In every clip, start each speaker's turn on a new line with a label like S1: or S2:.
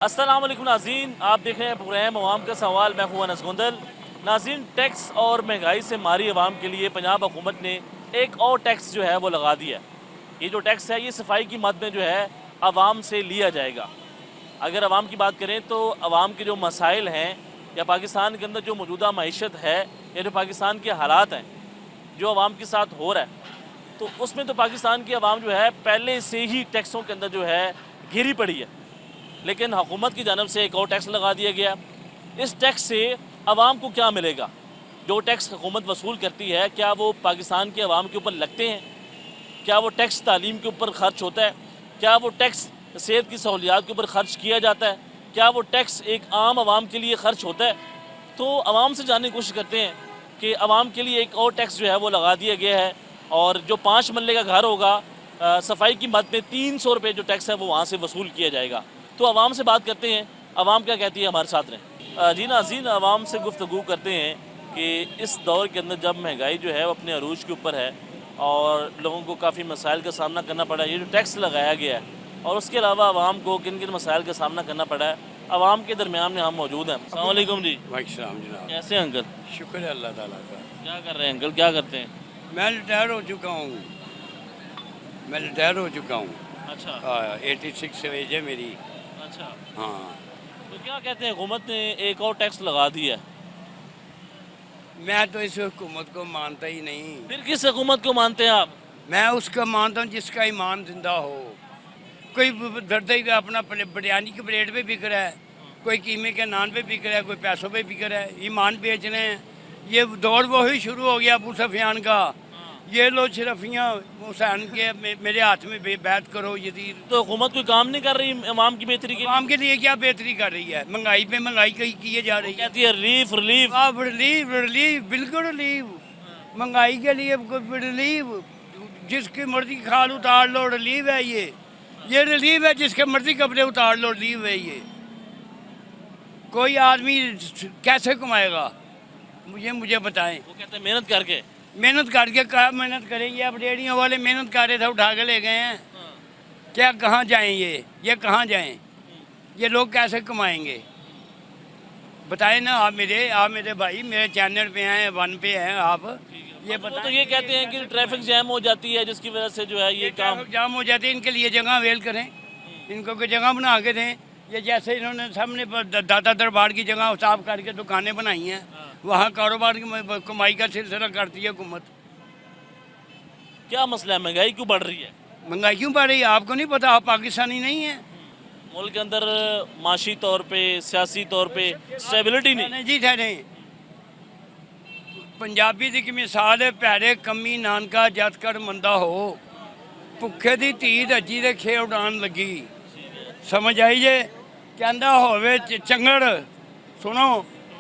S1: अस्सलाम वालेकुम नाज़रीन, आप देख रहे हैं प्रोग्राम अवाम का सवाल। मैं हूं अनस गुंदल। नाज़रीन, टैक्स और महंगाई से मारी अवाम के लिए पंजाब हुकूमत ने एक और टैक्स जो है वो लगा दिया है। ये जो टैक्स है ये सफाई की मद में जो है अवाम से लिया जाएगा। अगर अवाम की बात करें तो अवाम के जो मसाइल हैं या पाकिस्तान के अंदर जो मौजूदा मईशत है या जो पाकिस्तान के हालात हैं जो अवाम के साथ हो रहा है, तो उसमें तो पाकिस्तान की अवाम जो है पहले से ही टैक्सों के अंदर जो है घिरी पड़ी है। लेकिन हुकूमत की जानब से एक और टैक्स लगा दिया गया। इस टैक्स से आवाम को क्या मिलेगा? जो टैक्स हुकूमत वसूल करती है क्या वो पाकिस्तान के अवाम के ऊपर लगते हैं? क्या वो टैक्स तालीम के ऊपर ख़र्च होता है? क्या वो टैक्स सेहत की सहूलियात के ऊपर ख़र्च किया जाता है? क्या वो टैक्स एक आम आवाम के लिए ख़र्च होता है? तो आवाम से जानने की कोशिश करते हैं कि आवाम के लिए एक और टैक्स जो है वो लगा दिया गया है। और जो 5 मरले का घर होगा, सफाई की मद में 300 रुपये जो टैक्स है वो वहाँ से वसूल किया जाएगा। तो आवाम से बात करते हैं, आवाम क्या कहती है, हमारे साथ रहें। जी नाज़रीन, आवाम से गुफ्तगू करते हैं कि इस दौर के अंदर जब महंगाई जो है वो अपने अरूज के ऊपर है और लोगों को काफ़ी मसाइल का सामना करना पड़ा है, ये जो टैक्स लगाया गया है, और उसके अलावा आवाम को किन किन मसाइल का सामना करना पड़ा है, आवाम के दरमियान में हम मौजूद हैं। अस्सलाम वालेकुम जी।
S2: वालेकुम जनाब।
S1: कैसे हैं अंकल?
S2: शुक्र है अल्लाह ताला का।
S1: क्या कर रहे हैं अंकल, क्या करते हैं?
S2: मैं रिटायर हो चुका हूँ। मैं रिटायर हो चुका हूँ।
S1: अच्छा
S2: 86 एज है मेरी।
S1: अच्छा,
S2: हाँ,
S1: तो क्या कहते हैं, हुकूमत ने एक और टैक्स लगा दिया है,
S2: मैं तो इस हुकूमत को मानता ही नहीं।
S1: फिर किस हुकूमत को मानते हैं आप?
S2: मैं उसका मानता हूँ जिसका ईमान जिंदा हो। कोई दर्द का अपना बिरयानी की प्लेट पे बिक रहा है, कोई कीमे के नान पे बिक रहा है, कोई पैसों पे बिक रहा है। ईमान बेच रहे हैं। ये दौर वही शुरू हो गया अबू सफियान का। ये लो शरफियाँ हुसैन के मेरे हाथ में बैत करो यजीद।
S1: तो हुकूमत कोई काम नहीं कर रही अवाम की बेहतरी के लिए?
S2: आवाम के लिए क्या बेहतरी कर रही है? महंगाई पे महंगाई की जा रही है।
S1: कहती है रिलीफ रिलीफ।
S2: आप रिलीफ रिलीफ बिल्कुल रिलीफ। महंगाई के लिए रिलीफ। जिसकी मर्जी खाल उतार लो रिलीफ है ये रिलीफ है। जिसके मर्जी कपड़े उतार लो रिलीफ है ये। कोई आदमी कैसे कमाएगा? मुझे बताएं।
S1: वो कहते हैं मेहनत करके।
S2: मेहनत करके कहा मेहनत करेंगे? अब रेडियो वाले मेहनत कर रहे थे, उठा के ले गए हैं। क्या कहाँ जाएं ये कहाँ जाएं? ये लोग कैसे कमाएंगे? बताएं ना। आप मेरे भाई मेरे चैनल पे हैं, वन पे हैं आप। ये बताएं।
S1: तो ये कहते हैं कि ट्रैफिक जैम हो जाती है जिसकी वजह से जो है ये काम
S2: जाम हो जाते हैं। इनके लिए जगह अवेल करें, इनको कोई जगह बना के दें। ये जैसे इन्होंने सामने दाता दरबार की जगह साफ करके दुकानें बनाई हैं, वहाँ कारोबार की कमाई का सिलसिला करती है हुकूमत।
S1: क्या मसला है? महंगाई क्यों बढ़ रही है?
S2: महंगाई क्यों बढ़ रही है? आपको नहीं पता? आप पाकिस्तानी नहीं है?
S1: मुल्क के अंदर माशी तौर पे, सियासी तौर पे स्टेबिलिटी नहीं।
S2: जी ठहरे। पंजाबी दी की मिसाल है, पैरे कमी नानका जद कर मंदा हो, भुखे दी धी रजी दे खे उड़ान लगी। समझ आई जे? कहंदा होवे चंगड़, सुनो,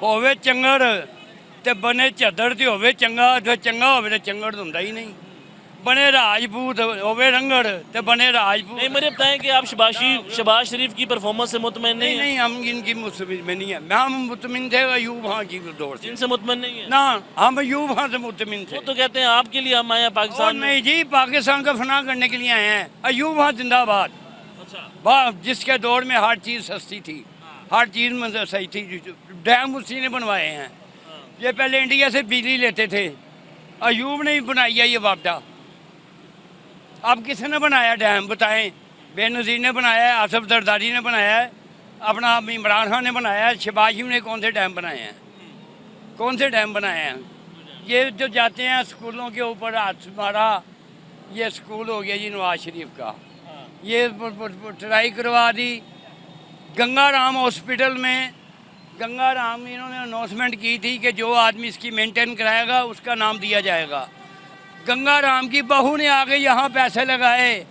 S2: होवे चंगड़ ते बने झद्दड़ ते होवे चंगा, जो चंगा होवे ते चंगड़ हुंदा ही नहीं। बने राजपूत होवे रंगड़ ते बने राजपूत
S1: नहीं, मुझे बताएं कि आप शहबाज शरीफ की परफॉर्मेंस से मुतमईन नहीं है?
S2: नहीं, हम इनकी मुतमिन में नहीं है। हम मुतमिन थे अयूब खां की दौर से।
S1: इनसे मुतमईन नहीं है
S2: ना, हम अयूब खां से मुतमिन थे।
S1: वो तो कहते हैं आपके लिए हम आए हैं
S2: और
S1: पाकिस्तान में।
S2: नहीं जी, पाकिस्तान का फना करने के लिए आए हैं। अयूब खां जिंदाबाद।
S1: अच्छा,
S2: वाह, जिसके दौर में हर चीज़ सस्ती थी, हर चीज़ में सही थी। डैम उसी ने बनवाए हैं। ये पहले इंडिया से बिजली लेते थे, अयूब ने ही बनाई है ये वापडा। अब किसने बनाया डैम? बताएं। बेनज़ीर ने बनाया है, आसफ जरदारी ने बनाया है, अपना इमरान खान ने बनाया है। शहबाज शरीफ ने कौन से डैम बनाए हैं? कौन से डैम बनाए हैं? ये जो जाते हैं स्कूलों के ऊपर हाथ मारा, ये स्कूल हो गया जी नवाज शरीफ का, ये ट्राई करवा दी। गंगाराम हॉस्पिटल में गंगाराम इन्होंने अनाउंसमेंट की थी कि जो आदमी इसकी मेंटेन कराएगा उसका नाम दिया जाएगा। गंगाराम की बहू ने आगे यहाँ पैसे लगाए।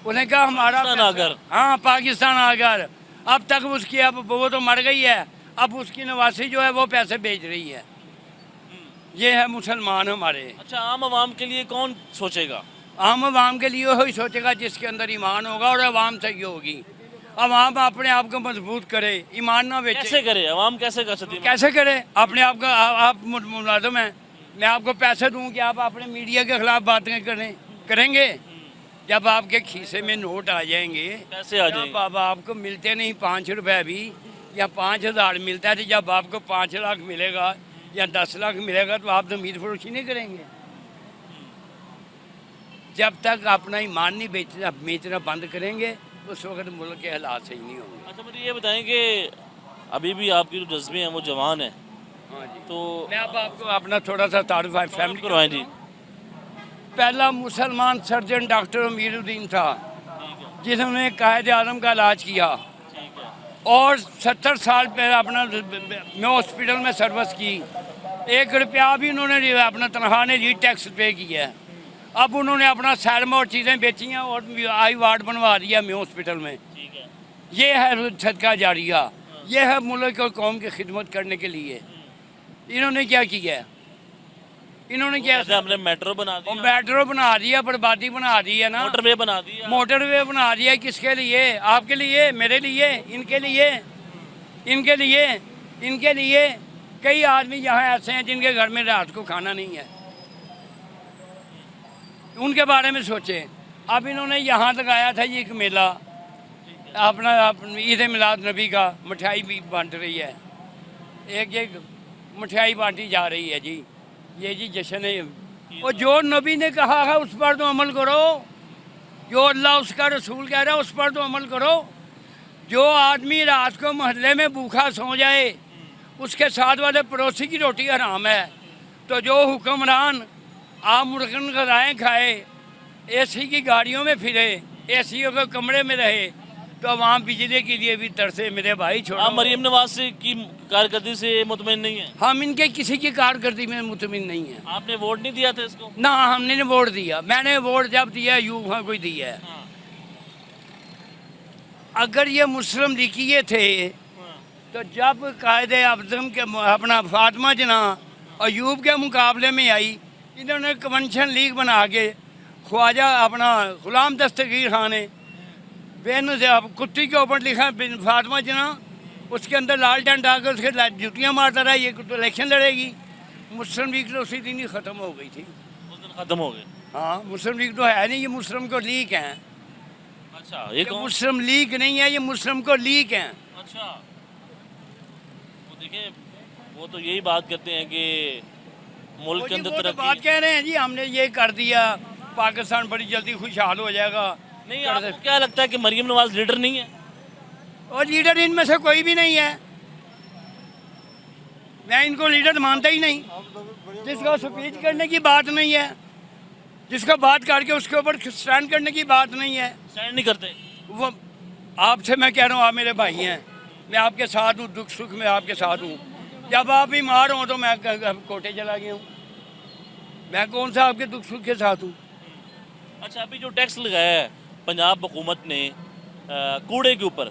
S2: उन्हें कहा हमारा
S1: आगर।
S2: हाँ, पाकिस्तान आगर। अब तक उसकी, अब वो तो मर गई है, अब उसकी नवासी जो है वो पैसे बेच रही है। ये है मुसलमान हमारे।
S1: अच्छा, आम आवाम के लिए कौन सोचेगा?
S2: आम आवाम के लिए वही सोचेगा जिसके अंदर ईमान होगा और आवाम सही होगी। आवाम अपने आप को मजबूत करे, ईमान ना बेचे।
S1: कैसे करे आवाम? कैसे कर सकती है?
S2: कैसे करे? अपने आप का आप मुलाजिम हैं, मैं आपको पैसे दूं कि आप अपने मीडिया के खिलाफ बातें करेंगे? जब आपके खीसे में नोट आ जाएंगे,
S1: कैसे आ
S2: जब
S1: जाएंगे?
S2: अब आपको मिलते नहीं 5 रुपए भी या 5,000 मिलता है, तो जब आपको 5 लाख मिलेगा या 10 लाख मिलेगा तो आप ज़मीर फरोशी नहीं करेंगे। जब तक अपना ईमान नहीं बेचना बंद करेंगे उस वक्त मुल्क के हालात सही नहीं होंगे।
S1: अच्छा मुझे ये बताएं कि अभी भी आपकी जो जज्बे हैं वो जवान है,
S2: हाँ जी।
S1: तो
S2: मैं अब आपको अपना थोड़ा सा तारुफ है फैमिली
S1: करवाएं जी।
S2: पहला मुसलमान सर्जन डॉक्टर अमीरुद्दीन था,
S1: ठीक है,
S2: जिन्होंने कायद आजम का इलाज किया
S1: ठीक है।
S2: और 70 साल पहले अपना मैं हॉस्पिटल में सर्विस की। 1 रुपया भी उन्होंने अपना तनख्वाह ने री टैक्स पे किया है। अब उन्होंने अपना सैलम और चीज़ें बेची हैं और आई वार्ड बनवा दिया मैं हॉस्पिटल में।
S1: ठीक है।
S2: ये है सदका जारिया, ये है मुल्क और कौम की खिदमत करने के लिए। इन्होंने क्या किया है? इन्होंने क्या
S1: जैसे हमने मेट्रो बना
S2: और
S1: दिया,
S2: मेट्रो बना दिया, बर्बादी बना दी है ना,
S1: मोटरवे बना दिया।
S2: मोटरवे बना दिया। किसके लिए? आपके लिए, मेरे लिए, इनके लिए, इनके लिए, इनके लिए। कई आदमी यहाँ ऐसे हैं जिनके घर में रात को खाना नहीं है, उनके बारे में सोचें। अब इन्होंने यहाँ लगाया था ये एक मेला अपना ईद मिलाद नबी का, मिठाई भी बांट रही है, एक एक मिठाई बांटी जा रही है जी। ये जी जश्न है। और जो नबी ने कहा है उस पर तो अमल करो, जो अल्लाह उसका रसूल कह रहा है उस पर तो अमल करो। जो आदमी रात को मोहल्ले में भूखा सो जाए उसके साथ वाले पड़ोसी की रोटी हराम है। तो जो हुक्मरान आप मुर्गन गज़ाएँ खाए, एसी की गाड़ियों में फिरे, एसीओ के कमरे में रहे, तो वहाँ बिजली के लिए भी तरसे। मेरे भाई छोड़ो,
S1: आप मरियम नवाज से की कारकर्दगी से मुतमईन नहीं है?
S2: हम इनके किसी की कारकर्दगी में मुतमिन नहीं है।
S1: आपने वोट नहीं दिया था इसको?
S2: ना हमने ने वोट दिया, मैंने वोट जब दिया यूँ हाँ कोई दिया है।
S1: हाँ,
S2: अगर ये मुस्लिम लीगिए थे
S1: हाँ,
S2: तो जब कायद अब्दम के अपना फातिमा जना अयूब के मुकाबले में आई, इन्होंने कन्वेंशन लीग बना के ख्वाजा अपना गुलाम दस्तगीर खान ने बेन से अब कुत्ती के ऊपर लिखा बिन फातिमा जना, उसके अंदर लालटेन डालकर उसके जुटियाँ मारता रहा, ये तो इलेक्शन लड़ेगी। मुस्लिम लीग तो उसी दिन ही ख़त्म हो गई थी।
S1: उस दिन खत्म हो गए।
S2: हाँ, मुस्लिम लीग तो है नहीं, ये मुस्लिम को लीग हैं।
S1: अच्छा, ये
S2: ये
S1: कौन?
S2: मुस्लिम लीग नहीं है, ये मुस्लिम को लीग हैं।
S1: अच्छा, वो देखें, वो तो यही बात करते हैं कि मुल्क के अंदर
S2: वो तो बात
S1: तरक्की।
S2: कह रहे हैं जी हमने ये कर दिया, पाकिस्तान बड़ी जल्दी खुशहाल हो जाएगा।
S1: नहीं, आपको क्या लगता है कि मरियम नवाज लीडर नहीं है?
S2: और लीडर इनमें से कोई भी नहीं है, मैं इनको लीडर मानता ही नहीं। जिसका स्पीच करने की बात नहीं है, जिसका बात करके उसके ऊपर स्टैंड करने की बात नहीं है,
S1: स्टैंड नहीं करते।
S2: वो आपसे मैं कह रहा हूँ, आप मेरे भाई हैं, मैं आपके साथ हूँ, दुख सुख में आपके साथ हूँ। जब आप बीमार हों तो मैं कोटे चला गया हूँ, मैं कौन सा आपके दुख सुख के साथ हूँ।
S1: अच्छा, अभी जो टैक्स लगाया है पंजाब हुकूमत ने कूड़े के ऊपर,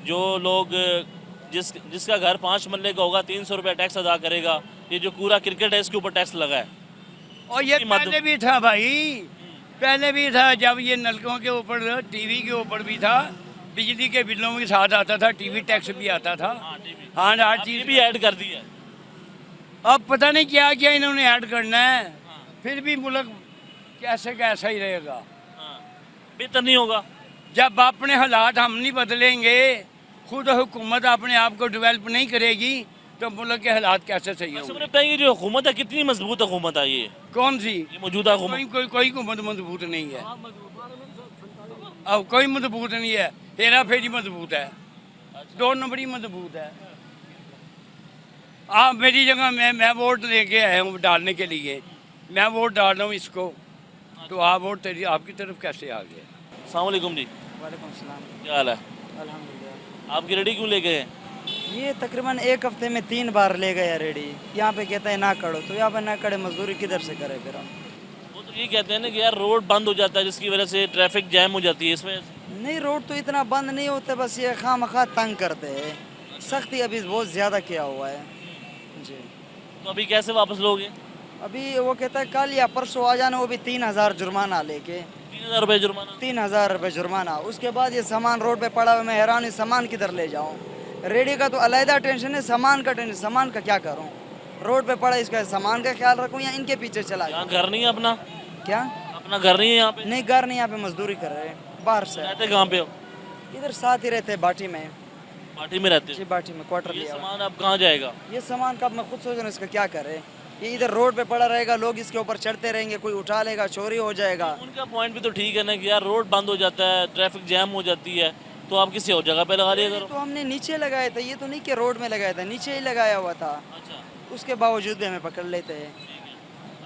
S1: जो लोग जिसका घर 5 मरले का होगा 300 रुपया टैक्स अदा करेगा। ये जो पूरा क्रिकेट है इसके ऊपर टैक्स लगा है।
S2: और ये
S1: इसकी मदद-
S2: पहले भी था भाई, पहले भी था, जब ये नलकों के ऊपर टीवी के ऊपर भी था, बिजली के बिलों के साथ आता था, टीवी टैक्स भी आता था।
S1: हाँ, टीवी।
S2: हाँ, हर
S1: ये
S2: चीज़
S1: भी ऐड कर दी है।
S2: अब पता नहीं क्या क्या इन्होंने ऐड करना है। फिर भी मुल्क कैसे कैसा ही रहेगा
S1: हाँ, बेहतर नहीं होगा।
S2: जब अपने हालात हम नहीं बदलेंगे, खुद हुकूमत अपने आप को डेवलप नहीं करेगी, तो मुल्क के हालात कैसे सही
S1: अच्छा,
S2: होंगे।
S1: मुझे बताइए जो हुकूमत है कितनी मजबूत हुकूमत है ये
S2: कौन सी?
S1: मौजूदा हुकूमत?
S2: कोई हुकूमत मजबूत नहीं है। अब कोई मजबूत नहीं है, हेरा फेरी मजबूत है, 2 नंबरी मजबूत है। आप मेरी जगह मैं वोट लेके आया हूँ डालने के लिए, मैं वोट डाल रहा हूँ इसको, तो आप वोट तेरी आपकी तरफ कैसे आ गए?
S1: अस्सलाम वालेकुम जी,
S3: वालेकुम सलाम।
S1: क्या हाल है?
S3: अल्हम्दुलिल्लाह।
S1: आपकी रेडी क्यों ले गए हैं?
S3: ये तकरीबन 1 हफ्ते में 3 बार ले गया रेडी। यहाँ पे कहता है ना करो, तो यहाँ पे ना करे, मजदूरी किधर से करे फिर हम?
S1: वो तो ये कहते हैं ना कि यार रोड बंद हो जाता है जिसकी वजह से ट्रैफिक जैम हो जाती है, इस वजह से।
S3: नहीं, रोड तो इतना बंद नहीं होते, बस ये खामखा तंग करते हैं। सख्ती अभी बहुत ज़्यादा किया हुआ है जी।
S1: तो अभी कैसे वापस लोगे?
S3: अभी वो कहता है कल या परसों आ जाना, वो भी 3000 जुर्माना लेके।
S1: 3000 रुपये जुर्माना?
S3: 3000 रुपये जुर्माना। उसके बाद ये सामान रोड पे पड़ा हुआ, मैं हैरान हूँ सामान किधर ले जाऊँ। रेडी का तो अलहदा टेंशन है, सामान का टेंशन, सामान का क्या करूँ? रोड पे पड़ा, इसका सामान का ख्याल रखूँ या इनके पीछे चला जाऊँ?
S1: यहाँ घर नहीं है अपना?
S3: क्या?
S1: अपना घर नहीं है यहाँ पे?
S3: नहीं घर नहीं, यहाँ पे मजदूरी कर रहे हैं, बाहर से।
S1: रहते कहाँ पे हो?
S3: इधर साथ ही रहते हैं, बाटी में।
S1: पार्टी में रहते
S3: जी
S1: हो?
S3: बाटी में क्वार्टर
S1: ये
S3: लिया हुआ है।
S1: सामान अब कहाँ जाएगा?
S3: ये सामान का अब मैं खुद सोच रहा हूँ इसका क्या करें। ये इधर रोड पे पड़ा रहेगा, लोग इसके ऊपर चढ़ते रहेंगे, कोई उठा लेगा, चोरी हो जाएगा।
S1: उनका पॉइंट भी तो ठीक है ना कि यार रोड बंद हो जाता है, ट्रैफिक जैम हो जाती है, तो आप किसी और जगह पे लगा लिया करो।
S3: तो हमने नीचे लगाया था, ये तो नहीं कि रोड में लगाया था, नीचे ही लगाया हुआ था।
S1: अच्छा
S3: उसके बावजूद भी हमें पकड़ लेते हैं।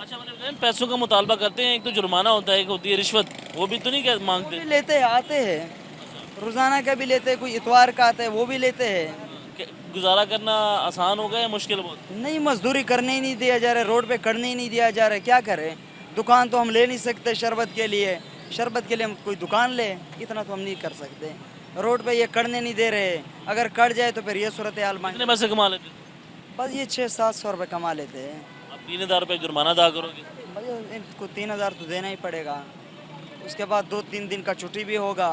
S1: अच्छा, मैंने बताया पैसों का मुतालबा करते हैं, एक तो जुर्माना होता है, एक होती है रिश्वत, वो भी तो नहीं
S3: वो
S1: मांगते?
S3: भी लेते हैं, आते हैं, रोजाना का भी लेते हैं, कोई इतवार का आता है वो भी लेते हैं।
S1: गुजारा करना आसान हो गया या मुश्किल बहुत?
S3: नहीं, मजदूरी करने ही नहीं दिया जा रहा है, रोड पे करने ही नहीं दिया जा रहा है, क्या करें। दुकान तो हम ले नहीं सकते शरबत के लिए, शरबत के लिए हम कोई दुकान ले, इतना तो हम नहीं कर सकते। रोड पे ये करने नहीं दे रहे, अगर कट जाए तो फिर ये सूरत हाल
S1: कितने
S3: मांगे।
S1: पैसे कमा लेते?
S3: बस ये 600-700 रुपये कमा लेते हैं।
S1: अब 3,000 रुपये जुर्माना अदा करोगे?
S3: भैया इनको 3,000 तो देना ही पड़ेगा, उसके बाद 2-3 दिन का छुट्टी भी होगा।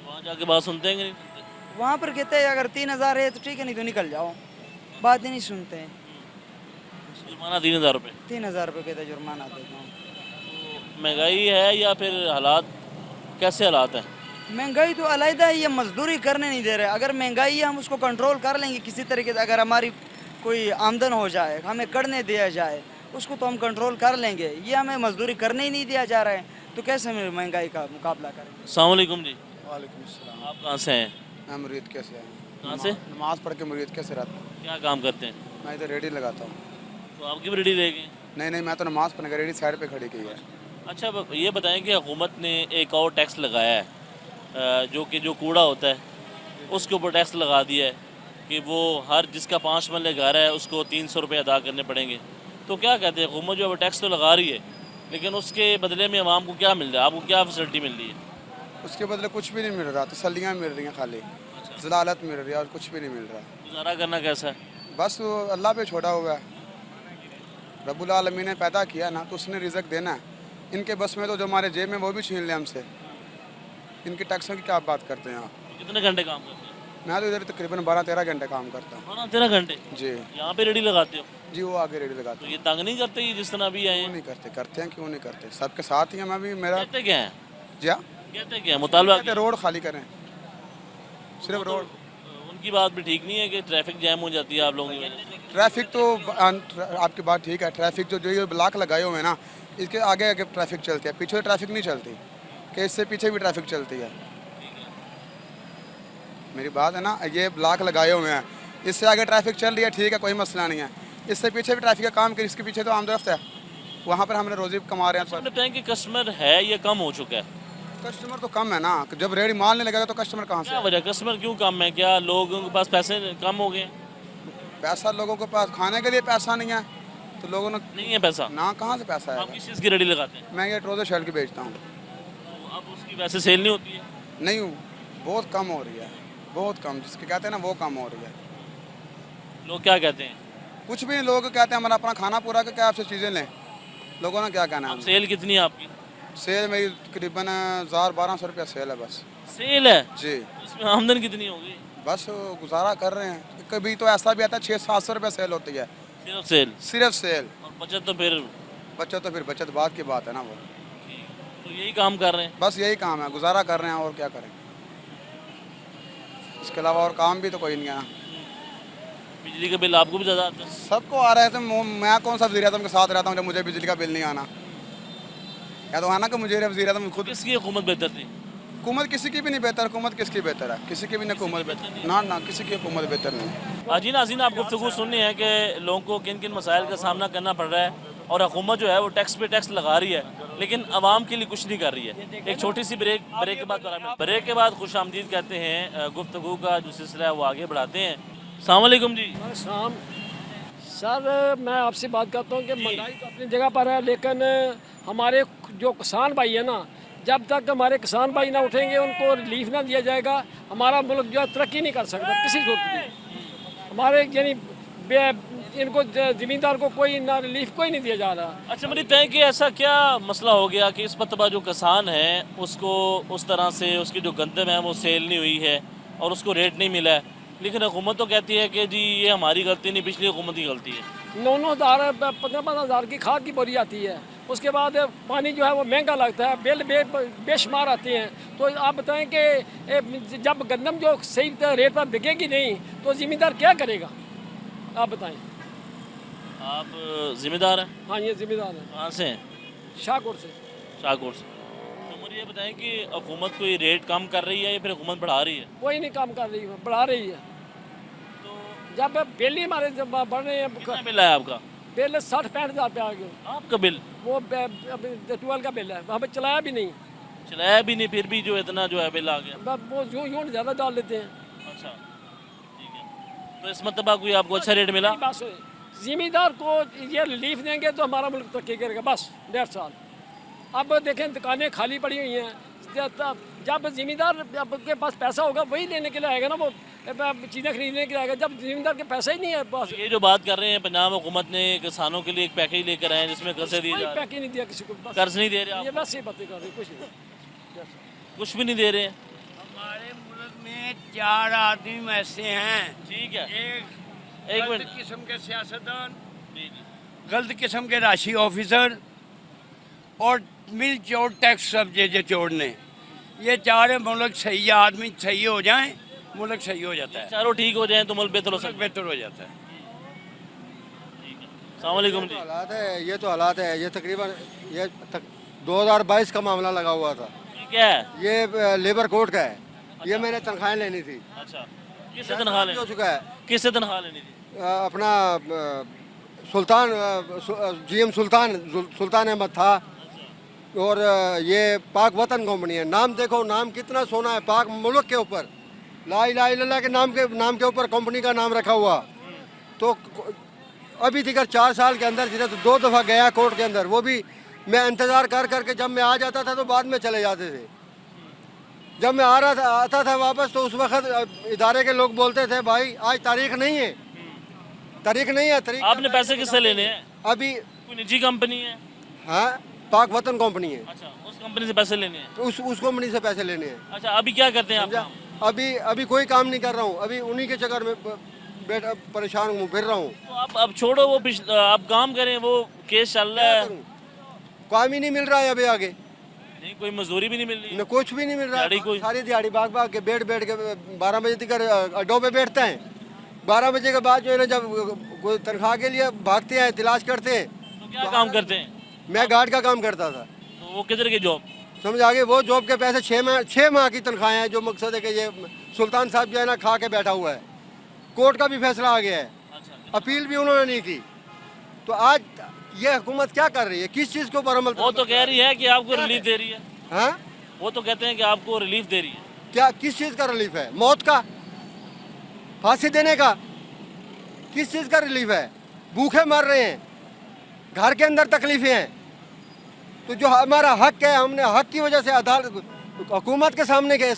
S1: वहाँ जाके बात सुनते हैं कि नहीं?
S3: वहाँ पर कहते हैं अगर 3,000 है तो ठीक है, नहीं तो निकल जाओ, बात ही नहीं सुनते हैं।
S1: जुर्माना 3,000 रुपये?
S3: 3,000 रुपये कहते जुर्माना देता हूँ।
S1: तो महंगाई है या फिर हालात, कैसे हालात हैं?
S3: महंगाई तो अलहदा है, ये मजदूरी करने नहीं दे रहे। अगर महंगाई है हम उसको कंट्रोल कर लेंगे किसी तरीके से, अगर हमारी कोई आमदन हो जाए, हमें करने दिया जाए, उसको तो हम कंट्रोल कर लेंगे। ये हमें मजदूरी करने ही नहीं दिया जा रहा है, तो कैसे हम महंगाई का मुकाबला करेंगे।
S1: अस्सलाम वालेकुम जी,
S4: वालेकुम अस्सलाम।
S1: आप कहाँ से हैं?
S4: मैं मुरीद कैसे है?
S1: कहाँ से?
S4: नमाज पढ़ के मुरीद कैसे रहता हूँ?
S1: क्या काम करते हैं?
S4: मैं इधर रेडी लगाता हूँ।
S1: तो आपकी भी रेडी रहेगी?
S4: नहीं नहीं, मैं तो नमाज पढ़ने का रेडी साइड पे खड़ी की है।
S1: अच्छा, अब ये बताएं कि हुकूमत ने एक और टैक्स लगाया है, जो कि जो कूड़ा होता है उसके ऊपर टैक्स लगा दिया है कि वो हर जिसका 5 मरले घर है उसको 300 रुपये अदा करने पड़ेंगे। तो क्या कहते हैं, हुकूमत जो है वो टैक्स तो लगा रही है, लेकिन उसके बदले में आवाम को क्या मिल रहा है? आपको क्या फैसिलिटी मिल रही है?
S4: उसके बदले कुछ भी नहीं मिल रहा, तसल्लियाँ मिल रही हैं खाली, जलालत मिल रही है और कुछ भी नहीं मिल रहा।
S1: गुजारा करना कैसा है?
S4: बस वो अल्लाह पे छोड़ा हुआ है। रब्बुल आलमीन ने पैदा किया ना, तो उसने रिज़्क देना है। इनके बस में तो जो हमारे जेब में वो भी छीन ले हमसे। इनकी टैक्सों की क्या बात करते हैं आप?
S1: कितने घंटे काम करते हैं?
S4: मैं तो इधर तकरीबन 12-13 घंटे काम करता हूँ।
S1: 12-13 घंटे
S4: जी
S1: यहाँ पे रेडी लगाते हो?
S4: जी, वो आगे रेडी लगाता
S1: तो
S4: हूँ।
S1: ये तंग नहीं करते ये जिस तरह अभी आए
S4: क्यों
S1: हैं?
S4: नहीं करते? करते हैं, क्यों नहीं करते? सबके साथ ही हैं। मैं भी मेरा
S1: कहते क्या है?
S4: क्या
S1: कहते क्या है मुतालबा?
S4: कहते रोड खाली करें, सिर्फ रोड।
S1: उनकी बात भी ठीक नहीं है कि ट्रैफिक जैम हो जाती है आप लोगों की वजह से।
S4: ट्रैफिक तो आपकी बात ठीक है। ट्रैफिक जो ये ब्लॉक लगाए हुए हैं ना, इसके आगे आगे ट्रैफिक चलती है, पीछे ट्रैफिक नहीं चलती, कि इससे पीछे भी ट्रैफिक चलती है। मेरी बात है ना, ये ब्लॉक लगाए हुए हैं, इससे आगे ट्रैफिक चल रही है, ठीक है, कोई मसला नहीं है। इससे पीछे भी ट्रैफिक का काम कर, इसके पीछे तो आमदरफ्त है, वहाँ पर हमने रोजी कमा रहे हैं।
S1: आपने बताया कि कस्टमर है ये कम हो चुका है,
S4: कस्टमर तो कम है ना, जब रेडी माल नहीं लगेगा तो कस्टमर कहाँ से?
S1: क्या वजह? कस्टमर क्यों कम है? क्या लोगों के पास पैसे कम हो गए?
S4: पैसा लोगों के पास खाने के लिए पैसा नहीं है, तो लोगों ने
S1: नहीं है पैसा?
S4: ना, कहाँ से पैसा
S1: आप
S4: है?
S1: किस चीज़ की रेडी लगाते हैं?
S4: मैं ये ट्रोज़र शर्ट की बेचता हूँ।
S1: तो अब उसकी वैसे सेल नहीं होती है?
S4: नहीं, बहुत कम हो रही है, बहुत कम, जिसके कहते हैं ना वो कम हो रही है।
S1: लोग क्या कहते हैं?
S4: कुछ भी नहीं, लोग कहते हैं हमारा अपना खाना पूरा करके आपसे चीज़ें लें। लोगों ने क्या कहना है?
S1: अब सेल कितनी है आपकी?
S4: सेल मेरी तकरीबन 1,000-1,200 रुपया सेल है बस।
S1: सेल है?
S4: जी,
S1: इसमें आमदन कितनी होगी?
S4: बस गुजारा कर रहे हैं। कभी तो ऐसा भी आता है 600-700 रुपया सेल होती है,
S1: सिर्फ सेल?
S4: सिर्फ सेल।
S1: और बचत तो फिर?
S4: बचत तो फिर बचत बात की बात है ना वो।
S1: तो यही काम कर रहे हैं?
S4: बस यही काम है, गुजारा कर रहे हैं, और क्या करें? इसके अलावा और काम भी तो कोई नहीं है ना।
S1: बिजली का बिल आपको भी ज़्यादा आता है?
S4: सबको आ रहा है, तो मैं कौन सा वज़ीर आज़म के साथ रहता हूँ जब मुझे बिजली का बिल नहीं आना? या तो आना कि मुझे वज़ीर आज़म खुद।
S1: किसकी हुकूमत बेहतर थी?
S4: हुकूमत किसी की भी नहीं बेहतर, हुकूमत किसकी बेहतर है? किसी की भी नहीं हुकूमत बेहतर, ना ना, किसी की हुकूमत बेहतर नहीं।
S1: जी नाज़रीन, आप गुफ्तगू सुननी है कि लोगों को किन किन मसाइल का सामना करना पड़ रहा है, और हुकूमत जो है वो टैक्स पे टैक्स लगा रही है, लेकिन आवाम के लिए कुछ नहीं कर रही है। एक छोटी सी ब्रेक के बाद खुश आमदीद कहते हैं। गुफ्तगू का जो सिलसिला है वो आगे बढ़ाते हैं। अस्सलाम वालेकुम जी।
S5: शाम सर, मैं आपसे बात करता हूँ कि महंगाई तो अपनी जगह पर है, लेकिन हमारे जो किसान भाई है ना, जब तक हमारे किसान भाई ना उठेंगे, उनको रिलीफ ना दिया जाएगा, हमारा मुल्क जो है तरक्की नहीं कर सकता किसी सूरत में। हमारे यानी इनको ज़मींदार को कोई ना रिलीफ कोई नहीं दिया जा रहा।
S1: अच्छा, मेरी तय कि ऐसा क्या मसला हो गया कि इस मरतबा जो किसान है उसको उस तरह से उसकी जो गंदम है वो सेल नहीं हुई है और उसको रेट नहीं मिला है, लेकिन हुकूमत तो कहती है कि जी ये हमारी गलती नहीं, पिछली हुकूमत की गलती है।
S5: 9-9 हज़ार 15-15 हज़ार की खाद की बोरी आती है, उसके बाद पानी जो है वो महंगा लगता है, बिल बेशुमार आते हैं। तो आप बताएं कि जब गंदम जो सही रेट पर बिकेगी नहीं तो ज़िम्मेदार क्या करेगा, आप बताएं।
S1: आप जिम्मेदार हैं?
S5: हाँ, ये ज़िम्मेदार है।
S1: कहाँ से हैं?
S5: शाहकोट से।
S1: शाहकोट से। तो मुझे ये बताएं कि हुकूमत कोई रेट कम कर रही है या फिर हुकूमत बढ़ा रही है?
S5: कोई नहीं काम कर रही है, बढ़ा रही है।
S1: तो
S5: जब बिल ही हमारे जब बढ़ रहे
S1: कितना
S5: हैं,
S1: बिल है आपका?
S5: बिल 60-65 हज़ार रुपया आ गया।
S1: आपका बिल?
S5: वो ट्वेल्व का बिल है, हमें चलाया भी नहीं,
S1: चलाया भी नहीं, फिर भी जो इतना जो है बिल आ गया।
S5: वो यूँ ज़्यादा डाल देते हैं।
S1: अच्छा, ठीक है। तो इस मतलब कोई आपको अच्छा रेट मिला?
S5: बस ज़िम्मेदार को ये रिलीफ देंगे तो हमारा मुल्क तरक्की करेगा, बस 1.5 साल। अब देखें दुकानें खाली पड़ी हुई हैं, जब ज़िम्मेदार के पास पैसा होगा वही लेने के लिए आएगा ना, वो चीज़ें खरीदने के लिए आएगा। जब ज़िम्मेदार के पैसा ही नहीं है पास,
S1: ये जो बात कर रहे हैं पंजाब हुकूमत ने किसानों के लिए एक पैकेज लेकर आए हैं जिसमें कर्जे दिए
S5: कोई
S1: जा रहे
S5: पैकेज नहीं दिया किसी को,
S1: हैं।
S5: बस
S1: कर्ज नहीं दे रहे
S5: ये
S1: आप?
S5: बस ये बातें कर रहे, कुछ नहीं।
S1: कुछ भी नहीं दे रहे हैं?
S2: हमारे मुल्क में 4 आदमी ऐसे हैं,
S1: ठीक है,
S2: एक
S1: एक
S2: गलत
S1: मिनट।
S2: किस्म के सियासतदान,
S1: जी, जी।
S2: गलत किस्म के राशि ऑफिसर और मिल चोर टैक्स सब जे जोड़ने, ये 4 मुल्क सही आदमी सही हो जाएं, मुल्क सही हो जाता है,
S1: चारों ठीक हो जाएं तो मुल्क बेहतर हो
S2: मुल्क
S1: सकता
S2: बेहतर हो जाता है।
S1: है। अस्सलाम वालेकुम जी।
S6: हालात है, ये तो हालात है। ये तकरीबन 2022 का मामला लगा हुआ था।
S1: ये क्या है?
S6: ये लेबर कोड का है। ये मैंने तनख्वाहें लेनी थी।
S1: अच्छा, किससे तनख्वाह
S6: हो
S1: लेनी?
S6: चुका है।
S1: किससे तनख्वाह लेनी थी?
S6: अपना सुल्तान GM सुल्तान अहमद था। और ये पाक वतन कंपनी है। नाम देखो, नाम कितना सोना है पाक मुल्क के ऊपर। ला इलाहा इल्लल्लाह के नाम के ऊपर कंपनी का नाम रखा हुआ। तो अभी दिगर 4 साल के अंदर जिन्हें तो 2 दफ़ा गया कोर्ट के अंदर, वो भी मैं इंतज़ार कर करके जब मैं आ जाता था तो बाद में चले जाते थे। जब मैं आता था वापस तो उस वक्त इदारे के लोग बोलते थे भाई आज तारीख नहीं है, तारीख नहीं है। तारीख
S1: आपने पैसे किससे लेने हैं?
S6: अभी
S1: कोई निजी कंपनी है?
S6: हाँ, पाक वतन कंपनी है।
S1: अच्छा, उस कंपनी से पैसे लेने हैं।
S6: तो उस कंपनी से पैसे लेने हैं।
S1: अच्छा, अभी क्या करते हैं आप?
S6: समझा? अभी कोई काम नहीं कर रहा हूँ। अभी उन्हीं के चक्कर में बैठा परेशान हूँ, फिर रहा हूँ।
S1: तो आप अब छोड़ो वो आप काम करें, वो केस चल रहा है।
S6: काम ही नहीं मिल रहा है अभी आगे।
S1: नहीं, कोई मजदूरी भी नहीं मिल रही।
S6: न कुछ भी नहीं मिल रहा
S1: दिहाड़ी
S6: है।
S1: कोई?
S6: सारी दिहाड़ी भाग के बैठ के 12 बजे तक अड्डों पे बैठते हैं। 12 बजे के बाद जो है ना, जब कोई तनख्वाह के लिए भागते हैं, तलाश करते हैं।
S1: तो क्या काम करते हैं?
S6: मैं गार्ड का काम करता था।
S1: तो वो किधर की जॉब?
S6: समझ आगे, वो जॉब के पैसे 6 माह की तनख्वाहें हैं। जो मकसद है कि ये सुल्तान साहब जो है ना खा के बैठा हुआ है। कोर्ट का भी फैसला आ गया है,
S1: अच्छा,
S6: अपील भी उन्होंने नहीं की। तो आज ये हुकूमत क्या कर रही है, किस चीज़ के ऊपर अमल?
S1: वो तो कह रही है कि आपको रिलीफ दे रही है।
S6: हाँ,
S1: वो तो कहते हैं कि आपको रिलीफ दे रही है।
S6: क्या किस चीज़ का रिलीफ है? मौत का, फांसी देने का? किस चीज़ का रिलीफ है? भूखे मर रहे हैं, घर के अंदर तकलीफें हैं। तो जो हमारा हक है, हमने हक की वजह से अदालत हुकूमत के सामने गए,